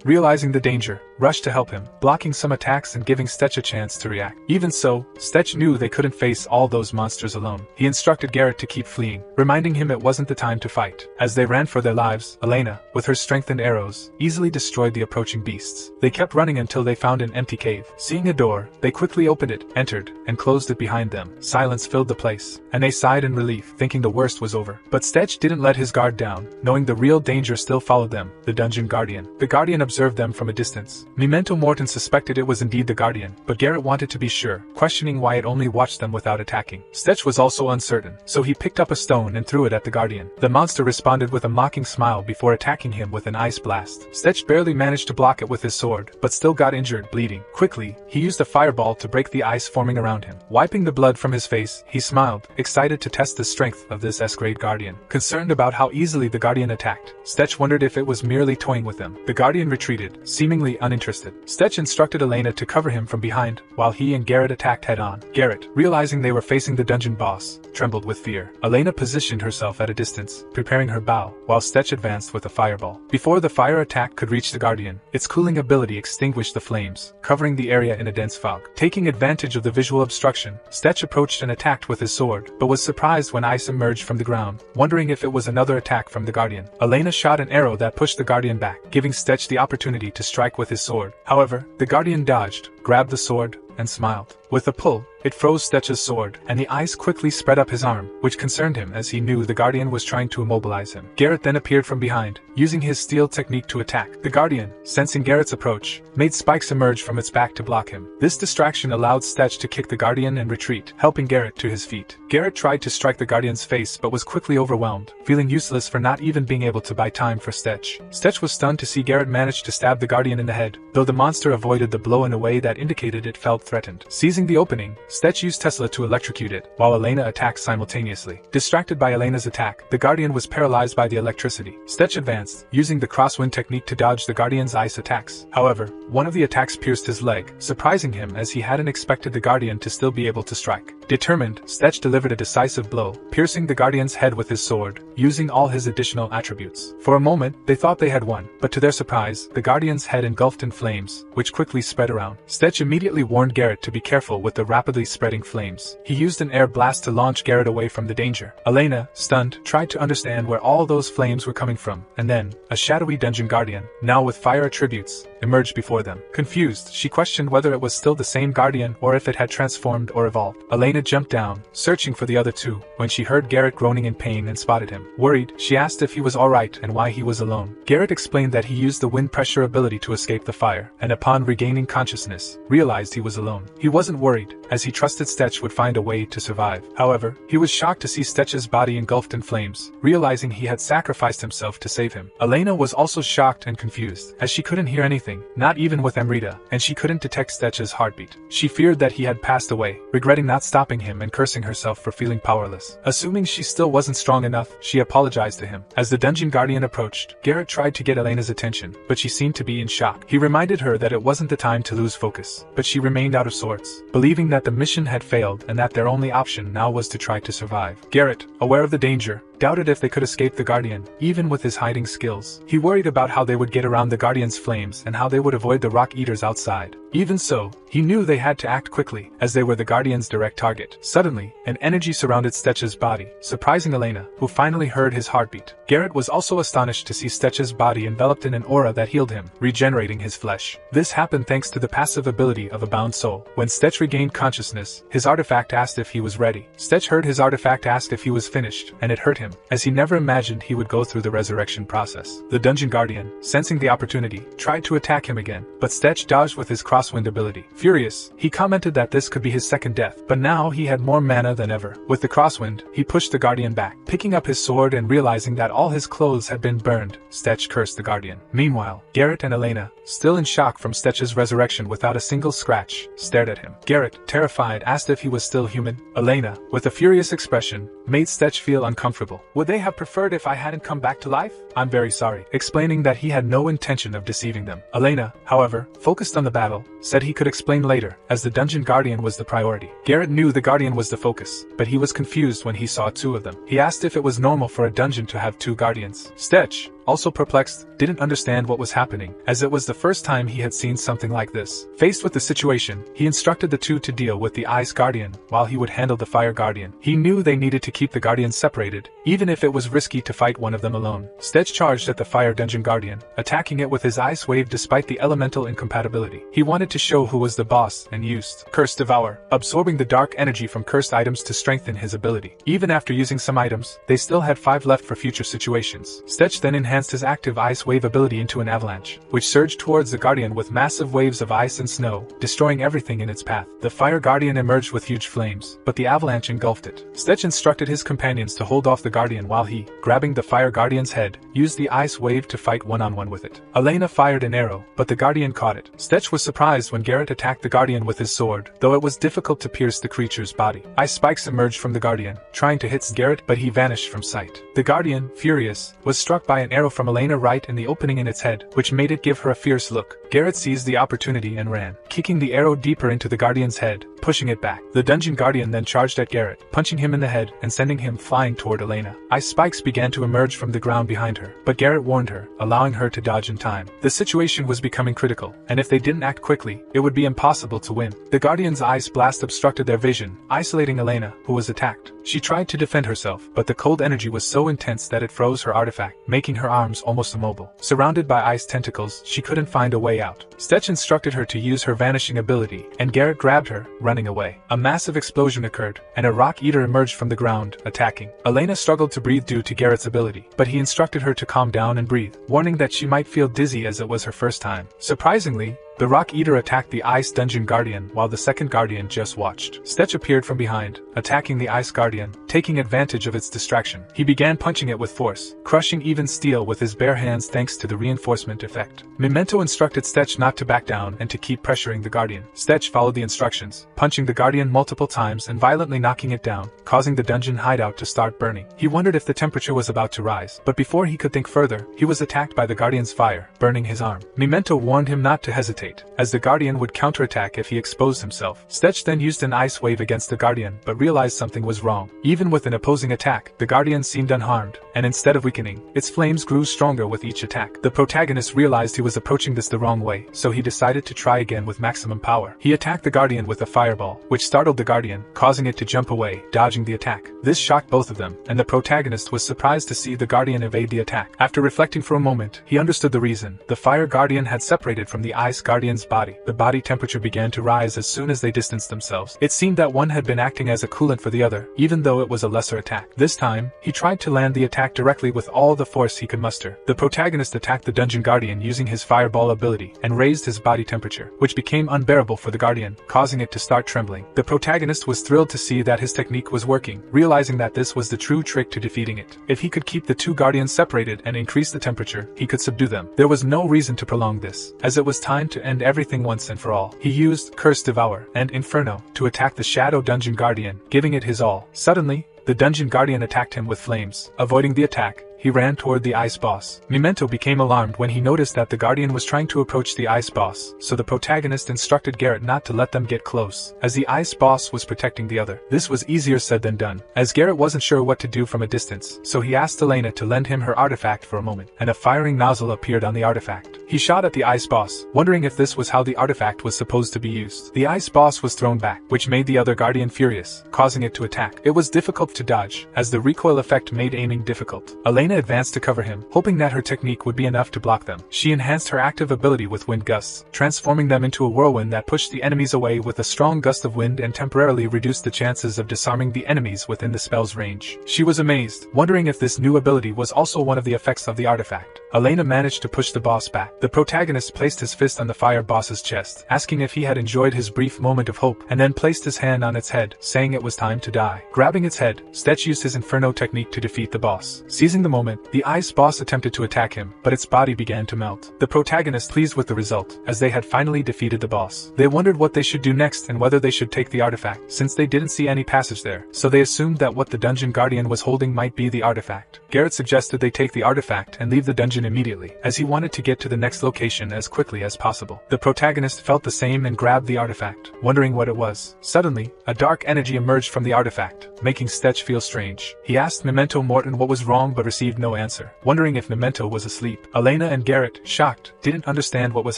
realizing the danger, rushed to help him, blocking some attacks and giving Stetch a chance to react. Even so, Stetch knew they couldn't face all those monsters alone. He instructed Garrett to keep fleeing, reminding him it wasn't the time to fight. As they ran for their lives, Elena, with her strengthened arrows, easily destroyed the approaching beasts. They kept running until they found an empty cave. Seeing a door, they quickly opened it, entered, and closed it behind them. Silence filled the place, and they sighed in relief, thinking the worst was over. But Stetch didn't let his guard down, knowing the real danger still followed them, the dungeon guardian. The guardian observed them from a distance. Memento Morton suspected it was indeed the guardian, but Garrett wanted to be sure, questioning why it only watched them without attacking. Stetch was also uncertain, so he picked up a stone and threw it at the guardian. The monster responded with a mocking smile before attacking him with an ice blast. Stetch barely managed to block it with his sword, but still got injured, bleeding. Quickly, he used a fireball to break the ice forming around him. Wiping the blood from his face, he smiled, excited to test the strength of this S-grade guardian. Concerned about how easily the guardian attacked, Stetch wondered if it was merely toying with them. The guardian retreated, seemingly uninterested. Stetch instructed Elena to cover him from behind, while he and Garrett attacked head-on. Garrett, realizing they were facing the dungeon boss, trembled with fear. Elena positioned herself at a distance, preparing her bow, while Stetch advanced with a fireball. Before the fire attack could reach the guardian, its cooling ability extinguished the flames, covering the area in a dense fog. Taking advantage of the visual obstruction, Stetch approached and attacked with his sword, but was surprised when ice emerged from the ground, wondering if it was another attack from the guardian. Elena shot an arrow that pushed the guardian back, giving Stetch the opportunity to strike with his sword. However, the guardian dodged, grabbed the sword, and smiled. With a pull, it froze Stetch's sword, and the ice quickly spread up his arm, which concerned him as he knew the guardian was trying to immobilize him. Garrett then appeared from behind, using his steel technique to attack. The guardian, sensing Garrett's approach, made spikes emerge from its back to block him. This distraction allowed Stetch to kick the guardian and retreat, helping Garrett to his feet. Garrett tried to strike the guardian's face but was quickly overwhelmed, feeling useless for not even being able to buy time for Stetch. Stetch was stunned to see Garrett manage to stab the guardian in the head, though the monster avoided the blow in a way that indicated it felt threatened. Seizing the opening, Stetch used Tesla to electrocute it, while Elena attacked simultaneously. Distracted by Elena's attack, the guardian was paralyzed by the electricity. Stetch advanced, using the crosswind technique to dodge the guardian's ice attacks. However, one of the attacks pierced his leg, surprising him as he hadn't expected the guardian to still be able to strike. Determined, Stetch delivered a decisive blow, piercing the guardian's head with his sword, using all his additional attributes. For a moment, they thought they had won, but to their surprise, the guardian's head engulfed in flames, which quickly spread around. Stetch immediately warned Garrett to be careful with the rapidly spreading flames. He used an air blast to launch Garrett away from the danger. Elena, stunned, tried to understand where all those flames were coming from, and then, a shadowy dungeon guardian, now with fire attributes, emerged before them. Confused, she questioned whether it was still the same guardian or if it had transformed or evolved. Elena jumped down, searching for the other two, when she heard Garrett groaning in pain and spotted him. Worried, she asked if he was alright and why he was alone. Garrett explained that he used the wind pressure ability to escape the fire, and upon regaining consciousness, realized he was alone. He wasn't worried, as he trusted Stetch would find a way to survive. However, he was shocked to see Stetch's body engulfed in flames, realizing he had sacrificed himself to save him. Elena was also shocked and confused, as she couldn't hear anything, not even with Amrita, and she couldn't detect Stetch's heartbeat. She feared that he had passed away, regretting not stopping him and cursing herself for feeling powerless. Assuming she still wasn't strong enough, she apologized to him. As the dungeon guardian approached, Garrett tried to get Elena's attention, but she seemed to be in shock. He reminded her that it wasn't the time to lose focus, but she remained out of sorts, believing that the mission had failed and that their only option now was to try to survive. Garrett, aware of the danger, doubted if they could escape the Guardian, even with his hiding skills. He worried about how they would get around the Guardian's flames and how they would avoid the rock eaters outside. Even so, he knew they had to act quickly, as they were the Guardian's direct target. Suddenly, an energy surrounded Stetch's body, surprising Elena, who finally heard his heartbeat. Garrett was also astonished to see Stetch's body enveloped in an aura that healed him, regenerating his flesh. This happened thanks to the passive ability of a bound soul. When Stetch regained consciousness, his artifact asked if he was ready. Stetch heard his artifact ask if he was finished, and it hurt him, as he never imagined he would go through the resurrection process. The Dungeon Guardian, sensing the opportunity, tried to attack him again, but Stetch dodged with his crosswind ability. Furious, he commented that this could be his second death, but now he had more mana than ever. With the crosswind, he pushed the Guardian back. Picking up his sword and realizing that all his clothes had been burned, Stetch cursed the Guardian. Meanwhile, Garrett and Elena, still in shock from Stetch's resurrection without a single scratch, stared at him. Garrett, terrified, asked if he was still human. Elena, with a furious expression, made Stetch feel uncomfortable. Would they have preferred if I hadn't come back to life? I'm very sorry, explaining that he had no intention of deceiving them. Elena, however, focused on the battle, said he could explain later, as the Dungeon Guardian was the priority. Garrett knew the Guardian was the focus, but he was confused when he saw two of them. He asked if it was normal for a dungeon to have two guardians. Stetch, also perplexed, didn't understand what was happening, as it was the first time he had seen something like this. Faced with the situation, he instructed the two to deal with the Ice Guardian, while he would handle the Fire Guardian. He knew they needed to keep the Guardians separated, even if it was risky to fight one of them alone. Stetch charged at the Fire Dungeon Guardian, attacking it with his Ice Wave despite the elemental incompatibility. He wanted to show who was the boss and used Curse Devour, absorbing the dark energy from cursed items to strengthen his ability. Even after using some items, they still had 5 left for future situations. Stetch then enhanced his active Ice Wave ability into an avalanche, which surged towards the Guardian with massive waves of ice and snow, destroying everything in its path. The Fire Guardian emerged with huge flames, but the avalanche engulfed it. Stetch instructed his companions to hold off the Guardian while he, grabbing the Fire Guardian's head, used the Ice Wave to fight one-on-one with it. Elena fired an arrow, but the Guardian caught it. Stetch was surprised when Garrett attacked the Guardian with his sword, though it was difficult to pierce the creature's body. Ice spikes emerged from the Guardian, trying to hit Garrett, but he vanished from sight. The Guardian, furious, was struck by an arrow from Elena right in the opening in its head, which made it give her a fierce look. Garrett seized the opportunity and ran, kicking the arrow deeper into the Guardian's head, pushing it back. The Dungeon Guardian then charged at Garrett, punching him in the head and sending him flying toward Elena. Ice spikes began to emerge from the ground behind her, but Garrett warned her, allowing her to dodge in time. The situation was becoming critical, and if they didn't act quickly, it would be impossible to win. The Guardian's ice blast obstructed their vision, isolating Elena, who was attacked. She tried to defend herself, but the cold energy was so intense that it froze her artifact, making her arms almost immobile. Surrounded by ice tentacles, she couldn't find a way out. Stetch instructed her to use her vanishing ability, and Garrett grabbed her, running away. A massive explosion occurred, and a rock eater emerged from the ground, attacking. Elena struggled to breathe due to Garrett's ability, but he instructed her to calm down and breathe, warning that she might feel dizzy as it was her first time. Surprisingly, the Rock Eater attacked the Ice Dungeon Guardian while the second Guardian just watched. Stetch appeared from behind, attacking the Ice Guardian, taking advantage of its distraction. He began punching it with force, crushing even steel with his bare hands thanks to the reinforcement effect. Memento instructed Stetch not to back down and to keep pressuring the Guardian. Stetch followed the instructions, punching the Guardian multiple times and violently knocking it down, causing the dungeon hideout to start burning. He wondered if the temperature was about to rise, but before he could think further, he was attacked by the Guardian's fire, burning his arm. Memento warned him not to hesitate, as the Guardian would counterattack if he exposed himself. Stetch then used an ice wave against the Guardian, but realized something was wrong. Even with an opposing attack, the Guardian seemed unharmed, and instead of weakening, its flames grew stronger with each attack. The protagonist realized he was approaching this the wrong way, so he decided to try again with maximum power. He attacked the Guardian with a fireball, which startled the Guardian, causing it to jump away, dodging the attack. This shocked both of them, and the protagonist was surprised to see the Guardian evade the attack. After reflecting for a moment, he understood the reason. The Fire Guardian had separated from the Ice Guardian's body. The body temperature began to rise as soon as they distanced themselves. It seemed that one had been acting as a coolant for the other, even though it was a lesser attack. This time, he tried to land the attack directly with all the force he could muster. The protagonist attacked the Dungeon Guardian using his fireball ability, and raised his body temperature, which became unbearable for the Guardian, causing it to start trembling. The protagonist was thrilled to see that his technique was working, realizing that this was the true trick to defeating it. If he could keep the two Guardians separated and increase the temperature, he could subdue them. There was no reason to prolong this, as it was time to end everything once and for all. He used Curse Devour and Inferno to attack the Shadow Dungeon Guardian, giving it his all. Suddenly, the Dungeon Guardian attacked him with flames. Avoiding the attack, he ran toward the ice boss. Memento became alarmed when he noticed that the Guardian was trying to approach the ice boss, so the protagonist instructed Garrett not to let them get close, as the ice boss was protecting the other. This was easier said than done, as Garrett wasn't sure what to do from a distance, so he asked Elena to lend him her artifact for a moment, and a firing nozzle appeared on the artifact. He shot at the ice boss, wondering if this was how the artifact was supposed to be used. The ice boss was thrown back, which made the other Guardian furious, causing it to attack. It was difficult to dodge, as the recoil effect made aiming difficult. Elena advanced to cover him, hoping that her technique would be enough to block them. She enhanced her active ability with wind gusts, transforming them into a whirlwind that pushed the enemies away with a strong gust of wind and temporarily reduced the chances of disarming the enemies within the spell's range. She was amazed, wondering if this new ability was also one of the effects of the artifact. Elena managed to push the boss back. The protagonist placed his fist on the fire boss's chest, asking if he had enjoyed his brief moment of hope, and then placed his hand on its head, saying it was time to die. Grabbing its head, Stetch used his Inferno technique to defeat the boss. Seizing the moment, the ice boss attempted to attack him, but its body began to melt. The protagonist pleased with the result, as they had finally defeated the boss. They wondered what they should do next and whether they should take the artifact, since they didn't see any passage there, so they assumed that what the Dungeon Guardian was holding might be the artifact. Garrett suggested they take the artifact and leave the dungeon decision immediately, as he wanted to get to the next location as quickly as possible. The protagonist felt the same and grabbed the artifact, wondering what it was. Suddenly, a dark energy emerged from the artifact, making Stetch feel strange. He asked Memento Morton what was wrong but received no answer, wondering if Memento was asleep. Elena and Garrett, shocked, didn't understand what was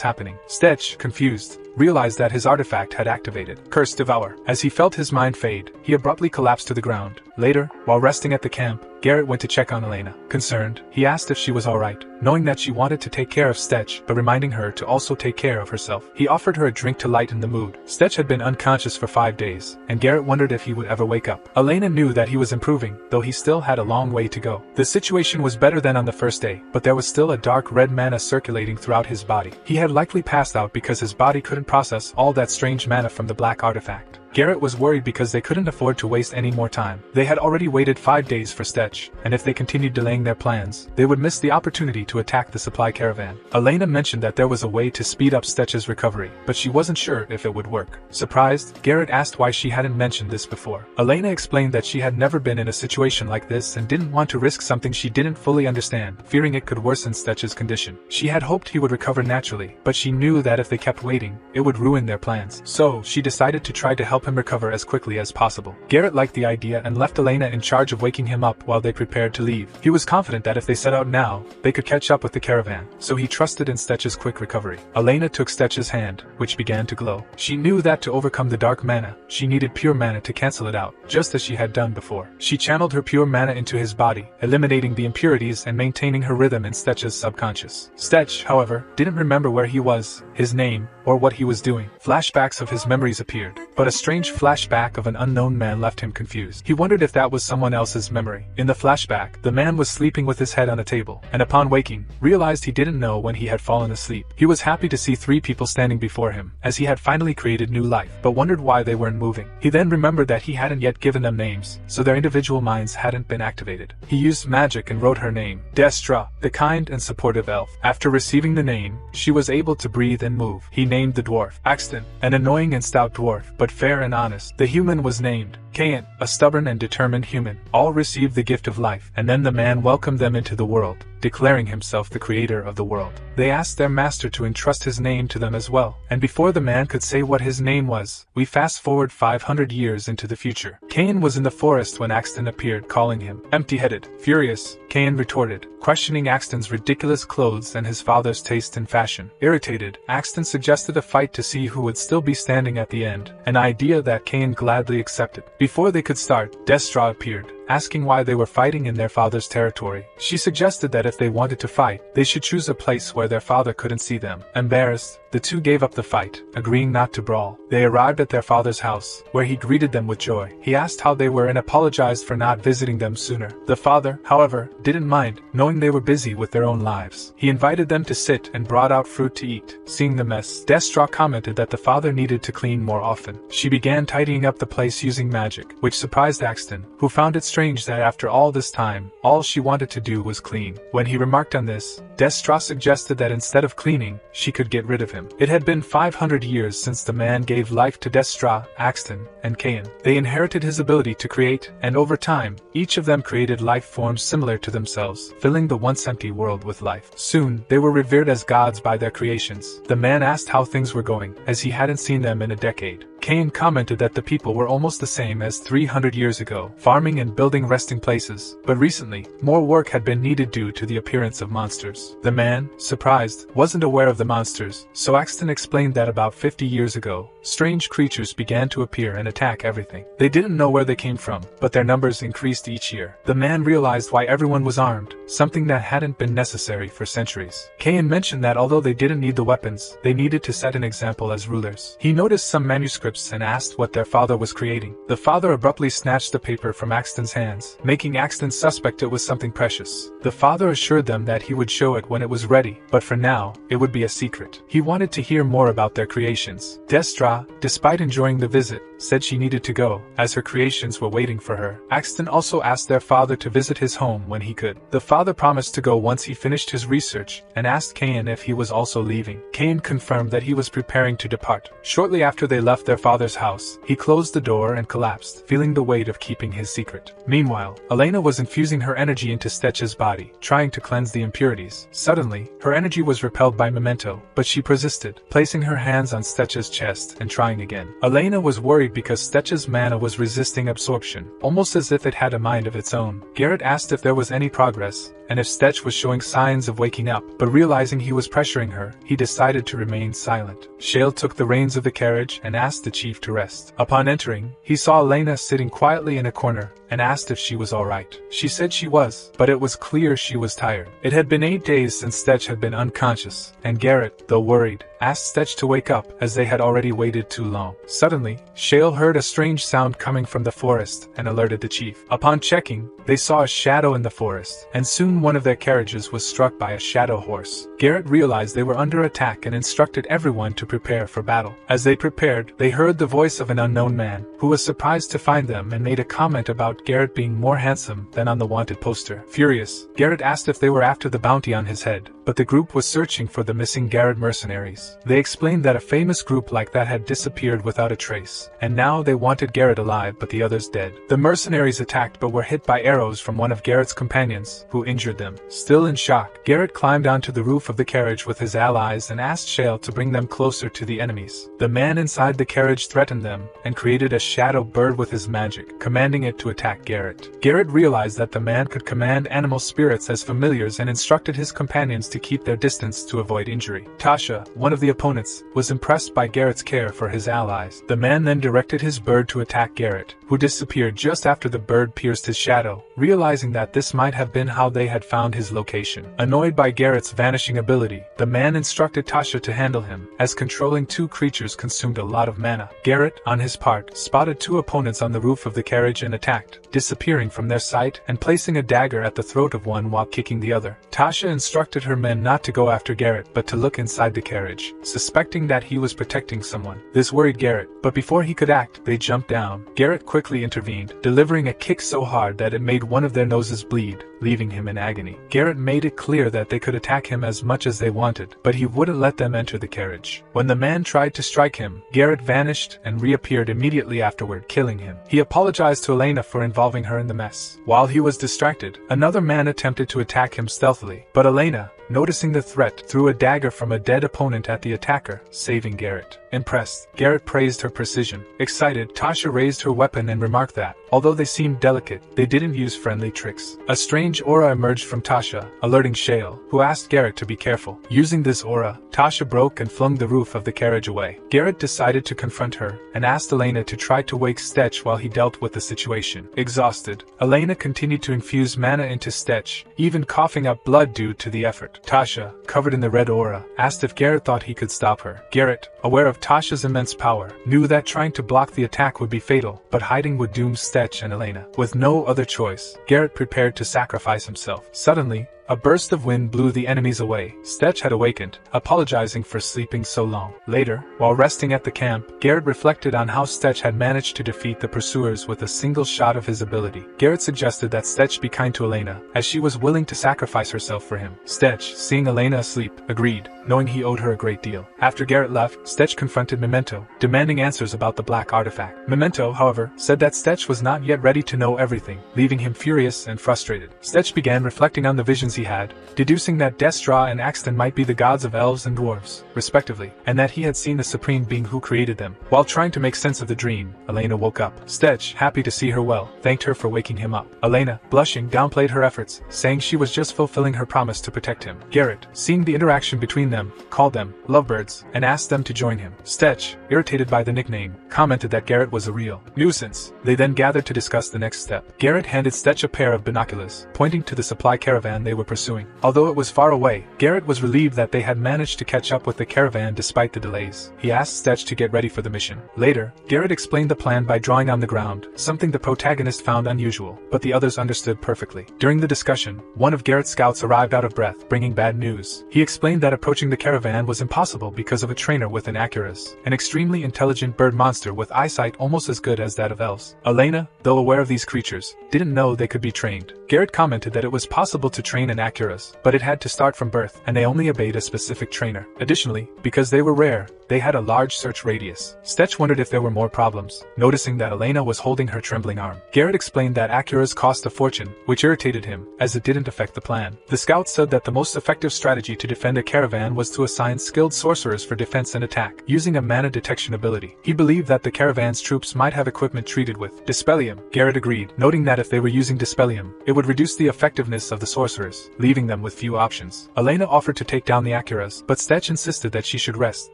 happening. Stetch, confused, realized that his artifact had activated. Curse Devour. As he felt his mind fade, he abruptly collapsed to the ground. Later, while resting at the camp, Garrett went to check on Elena. Concerned, he asked if she was alright, knowing that she wanted to take care of Stetch, but reminding her to also take care of herself. He offered her a drink to lighten the mood. Stetch had been unconscious for 5 days, and Garrett wondered if he would ever wake up. Elena knew that he was improving, though he still had a long way to go. The situation was better than on the first day, but there was still a dark red mana circulating throughout his body. He had likely passed out because his body couldn't process all that strange mana from the black artifact. Garrett was worried because they couldn't afford to waste any more time. They had already waited 5 days for Stetch, and if they continued delaying their plans, they would miss the opportunity to attack the supply caravan. Elena mentioned that there was a way to speed up Stetch's recovery, but she wasn't sure if it would work. Surprised, Garrett asked why she hadn't mentioned this before. Elena explained that she had never been in a situation like this and didn't want to risk something she didn't fully understand, fearing it could worsen Stetch's condition. She had hoped he would recover naturally, but she knew that if they kept waiting, it would ruin their plans. So, she decided to try to help him recover as quickly as possible. Garrett liked the idea and left Elena in charge of waking him up while they prepared to leave. He was confident that if they set out now, they could catch up with the caravan, so he trusted in Stetch's quick recovery. Elena took Stetch's hand, which began to glow. She knew that to overcome the dark mana, she needed pure mana to cancel it out, just as she had done before. She channeled her pure mana into his body, eliminating the impurities and maintaining her rhythm in Stetch's subconscious. Stetch, however, didn't remember where he was, his name, or what he was doing. Flashbacks of his memories appeared, but a strange flashback of an unknown man left him confused. He wondered if that was someone else's memory. In the flashback, the man was sleeping with his head on a table, and upon waking, realized he didn't know when he had fallen asleep. He was happy to see 3 people standing before him, as he had finally created new life, but wondered why they weren't moving. He then remembered that he hadn't yet given them names, so their individual minds hadn't been activated. He used magic and wrote her name, Destra, the kind and supportive elf. After receiving the name, she was able to breathe and move. He named the dwarf Axton, an annoying and stout dwarf, but fair and honest. The human was named Kayan, a stubborn and determined human. All received the gift of life, and then the man welcomed them into the world, declaring himself the creator of the world. They asked their master to entrust his name to them as well, and before the man could say what his name was, we fast forward 500 years into the future. Kayan was in the forest when Axton appeared, calling him empty-headed. Furious, Kayan retorted, questioning Axton's ridiculous clothes and his father's taste in fashion. Irritated, Axton suggested a fight to see who would still be standing at the end, an idea that Kayan gladly accepted. Before they could start, Destra appeared, asking why they were fighting in their father's territory. She suggested that if they wanted to fight, they should choose a place where their father couldn't see them. Embarrassed, the two gave up the fight, agreeing not to brawl. They arrived at their father's house, where he greeted them with joy. He asked how they were and apologized for not visiting them sooner. The father, however, didn't mind, knowing they were busy with their own lives. He invited them to sit and brought out fruit to eat. Seeing the mess, Destra commented that the father needed to clean more often. She began tidying up the place using magic, which surprised Axton, who found it strange that after all this time, all she wanted to do was clean. When he remarked on this, Destra suggested that instead of cleaning, she could get rid of him. It had been 500 years since the man gave life to Destra, Axton, and Kayan. They inherited his ability to create, and over time, each of them created life forms similar to themselves, filling the once empty world with life. Soon, they were revered as gods by their creations. The man asked how things were going, as he hadn't seen them in a decade. Kayan commented that the people were almost the same as 300 years ago, farming and building resting places, but recently, more work had been needed due to the appearance of monsters. The man, surprised, wasn't aware of the monsters, so Axton explained that about 50 years ago, strange creatures began to appear and attack everything. They didn't know where they came from, but their numbers increased each year. The man realized why everyone was armed, something that hadn't been necessary for centuries. Kayan mentioned that although they didn't need the weapons, they needed to set an example as rulers. He noticed some manuscripts and asked what their father was creating. The father abruptly snatched the paper from Axton's hands, making Axton suspect it was something precious. The father assured them that he would show it when it was ready, but for now, it would be a secret. He wanted to hear more about their creations. Destra, despite enjoying the visit, said she needed to go, as her creations were waiting for her. Axton also asked their father to visit his home when he could. The father promised to go once he finished his research, and asked Kayan if he was also leaving. Kayan confirmed that he was preparing to depart. Shortly after they left their father's house, he closed the door and collapsed, feeling the weight of keeping his secret. Meanwhile, Elena was infusing her energy into Stetch's body, trying to cleanse the impurities. Suddenly, her energy was repelled by Memento, but she persisted, placing her hands on Stetch's chest and trying again. Elena was worried because Stetch's mana was resisting absorption, almost as if it had a mind of its own. Garrett asked if there was any progress, and if Stetch was showing signs of waking up, but realizing he was pressuring her, he decided to remain silent. Shale took the reins of the carriage and asked the chief to rest. Upon entering, he saw Elena sitting quietly in a corner, and asked if she was alright. She said she was, but it was clear she was tired. It had been 8 days since Stetch had been unconscious, and Garrett, though worried, asked Stetch to wake up, as they had already waited too long. Suddenly, Shale heard a strange sound coming from the forest and alerted the chief. Upon checking, they saw a shadow in the forest, and soon one of their carriages was struck by a shadow horse. Garrett realized they were under attack and instructed everyone to prepare for battle. As they prepared, they heard the voice of an unknown man, who was surprised to find them and made a comment about Garrett being more handsome than on the wanted poster. Furious, Garrett asked if they were after the bounty on his head, but the group was searching for the missing Garrett mercenaries. They explained that a famous group like that had disappeared without a trace, and now they wanted Garrett alive but the others dead. The mercenaries attacked but were hit by arrows from one of Garrett's companions, who injured them. Still in shock, Garrett climbed onto the roof of the carriage with his allies and asked Shale to bring them closer to the enemies. The man inside the carriage threatened them, and created a shadow bird with his magic, commanding it to attack Garrett. Garrett realized that the man could command animal spirits as familiars and instructed his companions to keep their distance to avoid injury. Tasha, one of the opponents, was impressed by Garrett's care for his allies. The man then directed his bird to attack Garrett, who disappeared just after the bird pierced his shadow, realizing that this might have been how they had found his location. Annoyed by Garrett's vanishing ability, the man instructed Tasha to handle him, as controlling two creatures consumed a lot of mana. Garrett, on his part, spotted two opponents on the roof of the carriage and attacked, disappearing from their sight and placing a dagger at the throat of one while kicking the other. Tasha instructed her men not to go after Garrett but to look inside the carriage, suspecting that he was protecting someone. This worried Garrett, but before he could act, they jumped down. Garrett quickly intervened, delivering a kick so hard that it made one of their noses bleed, leaving him in agony. Garrett made it clear that they could attack him as much as they wanted, but he wouldn't let them enter the carriage. When the man tried to strike him, Garrett vanished and reappeared immediately afterward, killing him. He apologized to Elena for involving her in the mess. While he was distracted, another man attempted to attack him stealthily, but Elena, noticing the threat, threw a dagger from a dead opponent at the attacker, saving Garrett. Impressed, Garrett praised her precision. Excited, Tasha raised her weapon and remarked that, although they seemed delicate, they didn't use friendly tricks. A strange aura emerged from Tasha, alerting Shale, who asked Garrett to be careful. Using this aura, Tasha broke and flung the roof of the carriage away. Garrett decided to confront her, and asked Elena to try to wake Stetch while he dealt with the situation. Exhausted, Elena continued to infuse mana into Stetch, even coughing up blood due to the effort. Tasha, covered in the red aura, asked if Garrett thought he could stop her. Garrett, aware of Tasha's immense power, knew that trying to block the attack would be fatal, but hiding would doom Stetch and Elena. With no other choice, Garrett prepared to sacrifice himself. Suddenly, a burst of wind blew the enemies away. Stetch had awakened, apologizing for sleeping so long. Later, while resting at the camp, Garrett reflected on how Stetch had managed to defeat the pursuers with a single shot of his ability. Garrett suggested that Stetch be kind to Elena, as she was willing to sacrifice herself for him. Stetch, seeing Elena asleep, agreed, knowing he owed her a great deal. After Garrett left, Stetch confronted Memento, demanding answers about the black artifact. Memento, however, said that Stetch was not yet ready to know everything, leaving him furious and frustrated. Stetch began reflecting on the visions he had, deducing that Destra and Axton might be the gods of elves and dwarves, respectively, and that he had seen the supreme being who created them. While trying to make sense of the dream, Elena woke up. Stetch, happy to see her well, thanked her for waking him up. Elena, blushing, downplayed her efforts, saying she was just fulfilling her promise to protect him. Garrett, seeing the interaction between them, called them lovebirds, and asked them to join him. Stetch, irritated by the nickname, commented that Garrett was a real nuisance. They then gathered to discuss the next step. Garrett handed Stetch a pair of binoculars, pointing to the supply caravan they were pursuing. Although it was far away, Garrett was relieved that they had managed to catch up with the caravan despite the delays. He asked Stetch to get ready for the mission. Later, Garrett explained the plan by drawing on the ground, something the protagonist found unusual, but the others understood perfectly. During the discussion, one of Garrett's scouts arrived out of breath, bringing bad news. He explained that approaching the caravan was impossible because of a trainer with an Acuras, an extremely intelligent bird monster with eyesight almost as good as that of elves. Elena, though aware of these creatures, didn't know they could be trained. Garrett commented that it was possible to train in Acuras, but it had to start from birth, and they only obeyed a specific trainer. Additionally, because they were rare, they had a large search radius. Stetch wondered if there were more problems, noticing that Elena was holding her trembling arm. Garrett explained that Acuras cost a fortune, which irritated him, as it didn't affect the plan. The scout said that the most effective strategy to defend a caravan was to assign skilled sorcerers for defense and attack, using a mana detection ability. He believed that the caravan's troops might have equipment treated with Dispellium. Garrett agreed, noting that if they were using Dispellium, it would reduce the effectiveness of the sorcerers, leaving them with few options. Elena offered to take down the Acuras, but Stetch insisted that she should rest,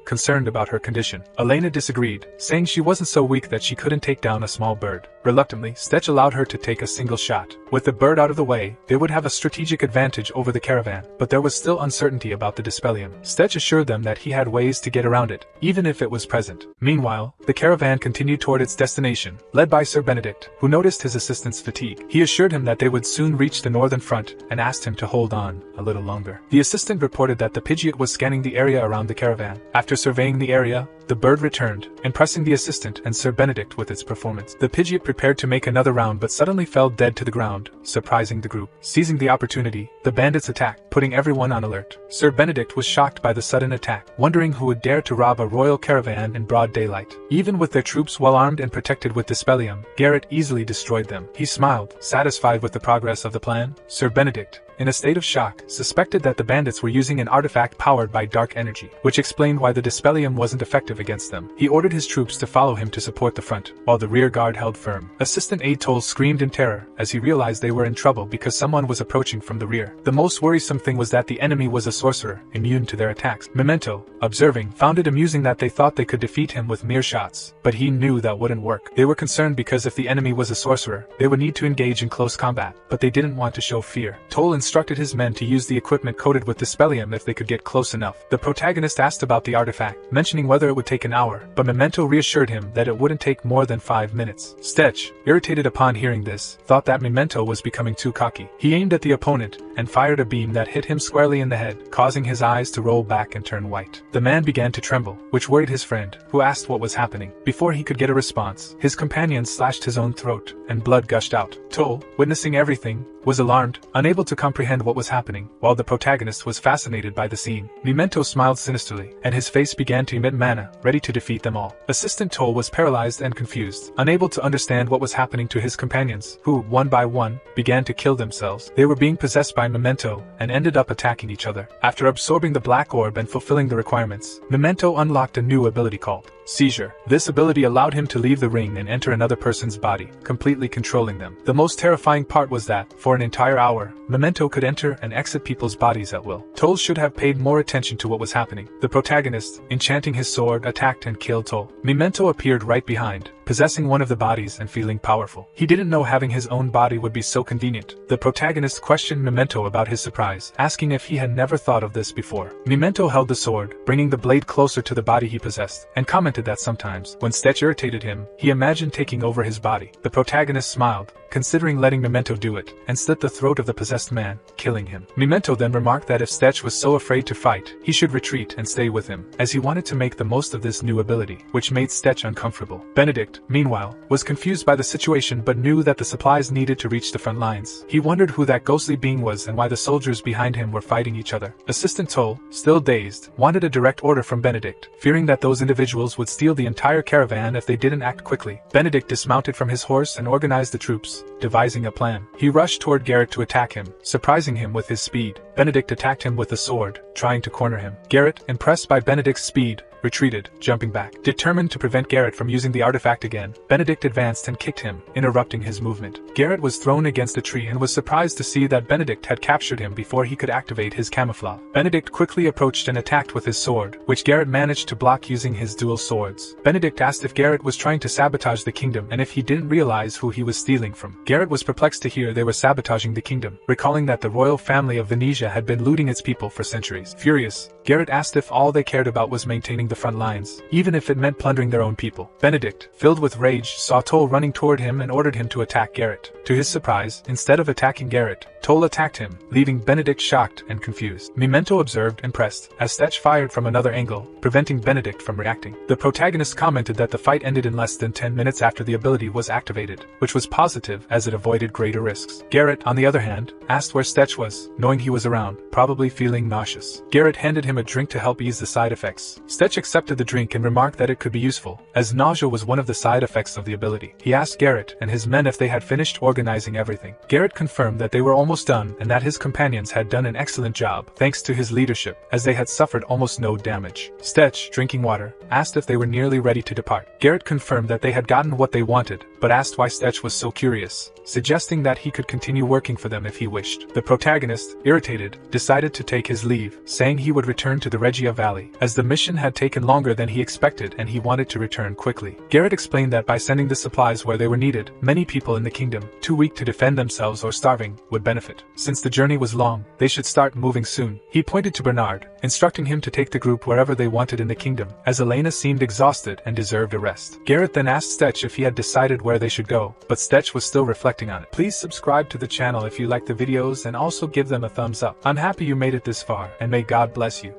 concerned about her condition. Elena disagreed, saying she wasn't so weak that she couldn't take down a small bird. Reluctantly, Stetch allowed her to take a single shot. With the bird out of the way, they would have a strategic advantage over the caravan, but there was still uncertainty about the Dispellium. Stetch assured them that he had ways to get around it, even if it was present. Meanwhile, the caravan continued toward its destination, led by Sir Benedict, who noticed his assistant's fatigue. He assured him that they would soon reach the northern front, and asked him to hold on a little longer. The assistant reported that the Pidgeot was scanning the area around the caravan. After surveying the area, the bird returned, impressing the assistant and Sir Benedict with its performance. The Pidgeot prepared to make another round but suddenly fell dead to the ground, surprising the group. Seizing the opportunity, the bandits attacked, putting everyone on alert. Sir Benedict was shocked by the sudden attack, wondering who would dare to rob a royal caravan in broad daylight. Even with their troops well armed and protected with Dispellium, Garrett easily destroyed them. He smiled, satisfied with the progress of the plan. Sir Benedict, in a state of shock, suspected that the bandits were using an artifact powered by dark energy, which explained why the Dispellium wasn't effective against them. He ordered his troops to follow him to support the front, while the rear guard held firm. Assistant Atoll screamed in terror as he realized they were in trouble because someone was approaching from the rear. The most worrisome thing was that the enemy was a sorcerer, immune to their attacks. Memento, observing, found it amusing that they thought they could defeat him with mere shots, but he knew that wouldn't work. They were concerned because if the enemy was a sorcerer, they would need to engage in close combat, but they didn't want to show fear. Toll instructed his men to use the equipment coated with Dispellium if they could get close enough. The protagonist asked about the artifact, mentioning whether it would take an hour, but Memento reassured him that it wouldn't take more than 5 minutes. Stetch, irritated upon hearing this, thought that Memento was becoming too cocky. He aimed at the opponent and fired a beam that hit him squarely in the head, causing his eyes to roll back and turn white. The man began to tremble, which worried his friend, who asked what was happening. Before he could get a response, his companion slashed his own throat, and blood gushed out. Toll, witnessing everything, was alarmed, unable to comprehend what was happening, while the protagonist was fascinated by the scene. Memento smiled sinisterly, and his face began to emit mana, ready to defeat them all. Assistant Toll was paralyzed and confused, unable to understand what was happening to his companions, who, one by one, began to kill themselves. They were being possessed by Memento, and ended up attacking each other. After absorbing the black orb and fulfilling the requirements, Memento unlocked a new ability called Seizure. This ability allowed him to leave the ring and enter another person's body, completely controlling them. The most terrifying part was that, for an entire hour, Memento could enter and exit people's bodies at will. Toll should have paid more attention to what was happening. The protagonist, enchanting his sword, attacked and killed Toll. Memento appeared right behind, possessing one of the bodies and feeling powerful. He didn't know having his own body would be so convenient. The protagonist questioned Memento about his surprise, asking if he had never thought of this before. Memento held the sword, bringing the blade closer to the body he possessed, and commented that sometimes, when Stetch irritated him, he imagined taking over his body. The protagonist smiled, considering letting Memento do it, and slit the throat of the possessed man, killing him. Memento then remarked that if Stetch was so afraid to fight, he should retreat and stay with him, as he wanted to make the most of this new ability, which made Stetch uncomfortable. Benedict, meanwhile, was confused by the situation but knew that the supplies needed to reach the front lines. He wondered who that ghostly being was and why the soldiers behind him were fighting each other. Assistant Toll, still dazed, wanted a direct order from Benedict, fearing that those individuals would steal the entire caravan if they didn't act quickly. Benedict dismounted from his horse and organized the troops, devising a plan. He rushed toward Garrett to attack him, surprising him with his speed. Benedict attacked him with a sword, trying to corner him. Garrett, impressed by Benedict's speed, retreated, jumping back. Determined to prevent Garrett from using the artifact again, Benedict advanced and kicked him, interrupting his movement. Garrett was thrown against a tree and was surprised to see that Benedict had captured him before he could activate his camouflage. Benedict quickly approached and attacked with his sword, which Garrett managed to block using his dual swords. Benedict asked if Garrett was trying to sabotage the kingdom and if he didn't realize who he was stealing from. Garrett was perplexed to hear they were sabotaging the kingdom, recalling that the royal family of Venetia had been looting its people for centuries. Furious, Garrett asked if all they cared about was maintaining the front lines, even if it meant plundering their own people. Benedict, filled with rage, saw Toll running toward him and ordered him to attack Garrett. To his surprise, instead of attacking Garrett, Toll attacked him, leaving Benedict shocked and confused. Memento observed impressed, as Stetch fired from another angle, preventing Benedict from reacting. The protagonist commented that the fight ended in less than 10 minutes after the ability was activated, which was positive as it avoided greater risks. Garrett, on the other hand, asked where Stetch was, knowing he was around, probably feeling nauseous. Garrett handed him a drink to help ease the side effects. Stetch accepted the drink and remarked that it could be useful, as nausea was one of the side effects of the ability. He asked Garrett and his men if they had finished organizing everything. Garrett confirmed that they were almost done and that his companions had done an excellent job, thanks to his leadership, as they had suffered almost no damage. Stetch, drinking water, asked if they were nearly ready to depart. Garrett confirmed that they had gotten what they wanted, but asked why Stetch was so curious, suggesting that he could continue working for them if he wished. The protagonist, irritated, decided to take his leave, saying he would return to the Regia Valley, as the mission had taken longer than he expected and he wanted to return quickly. Garrett explained that by sending the supplies where they were needed, many people in the kingdom, too weak to defend themselves or starving, would benefit. Since the journey was long, they should start moving soon. He pointed to Bernard, instructing him to take the group wherever they wanted in the kingdom, as Elena seemed exhausted and deserved a rest. Garrett then asked Stetch if he had decided where they should go, but Stetch was still reflecting on it. Please subscribe to the channel if you like the videos and also give them a thumbs up. I'm happy you made it this far, and may God bless you.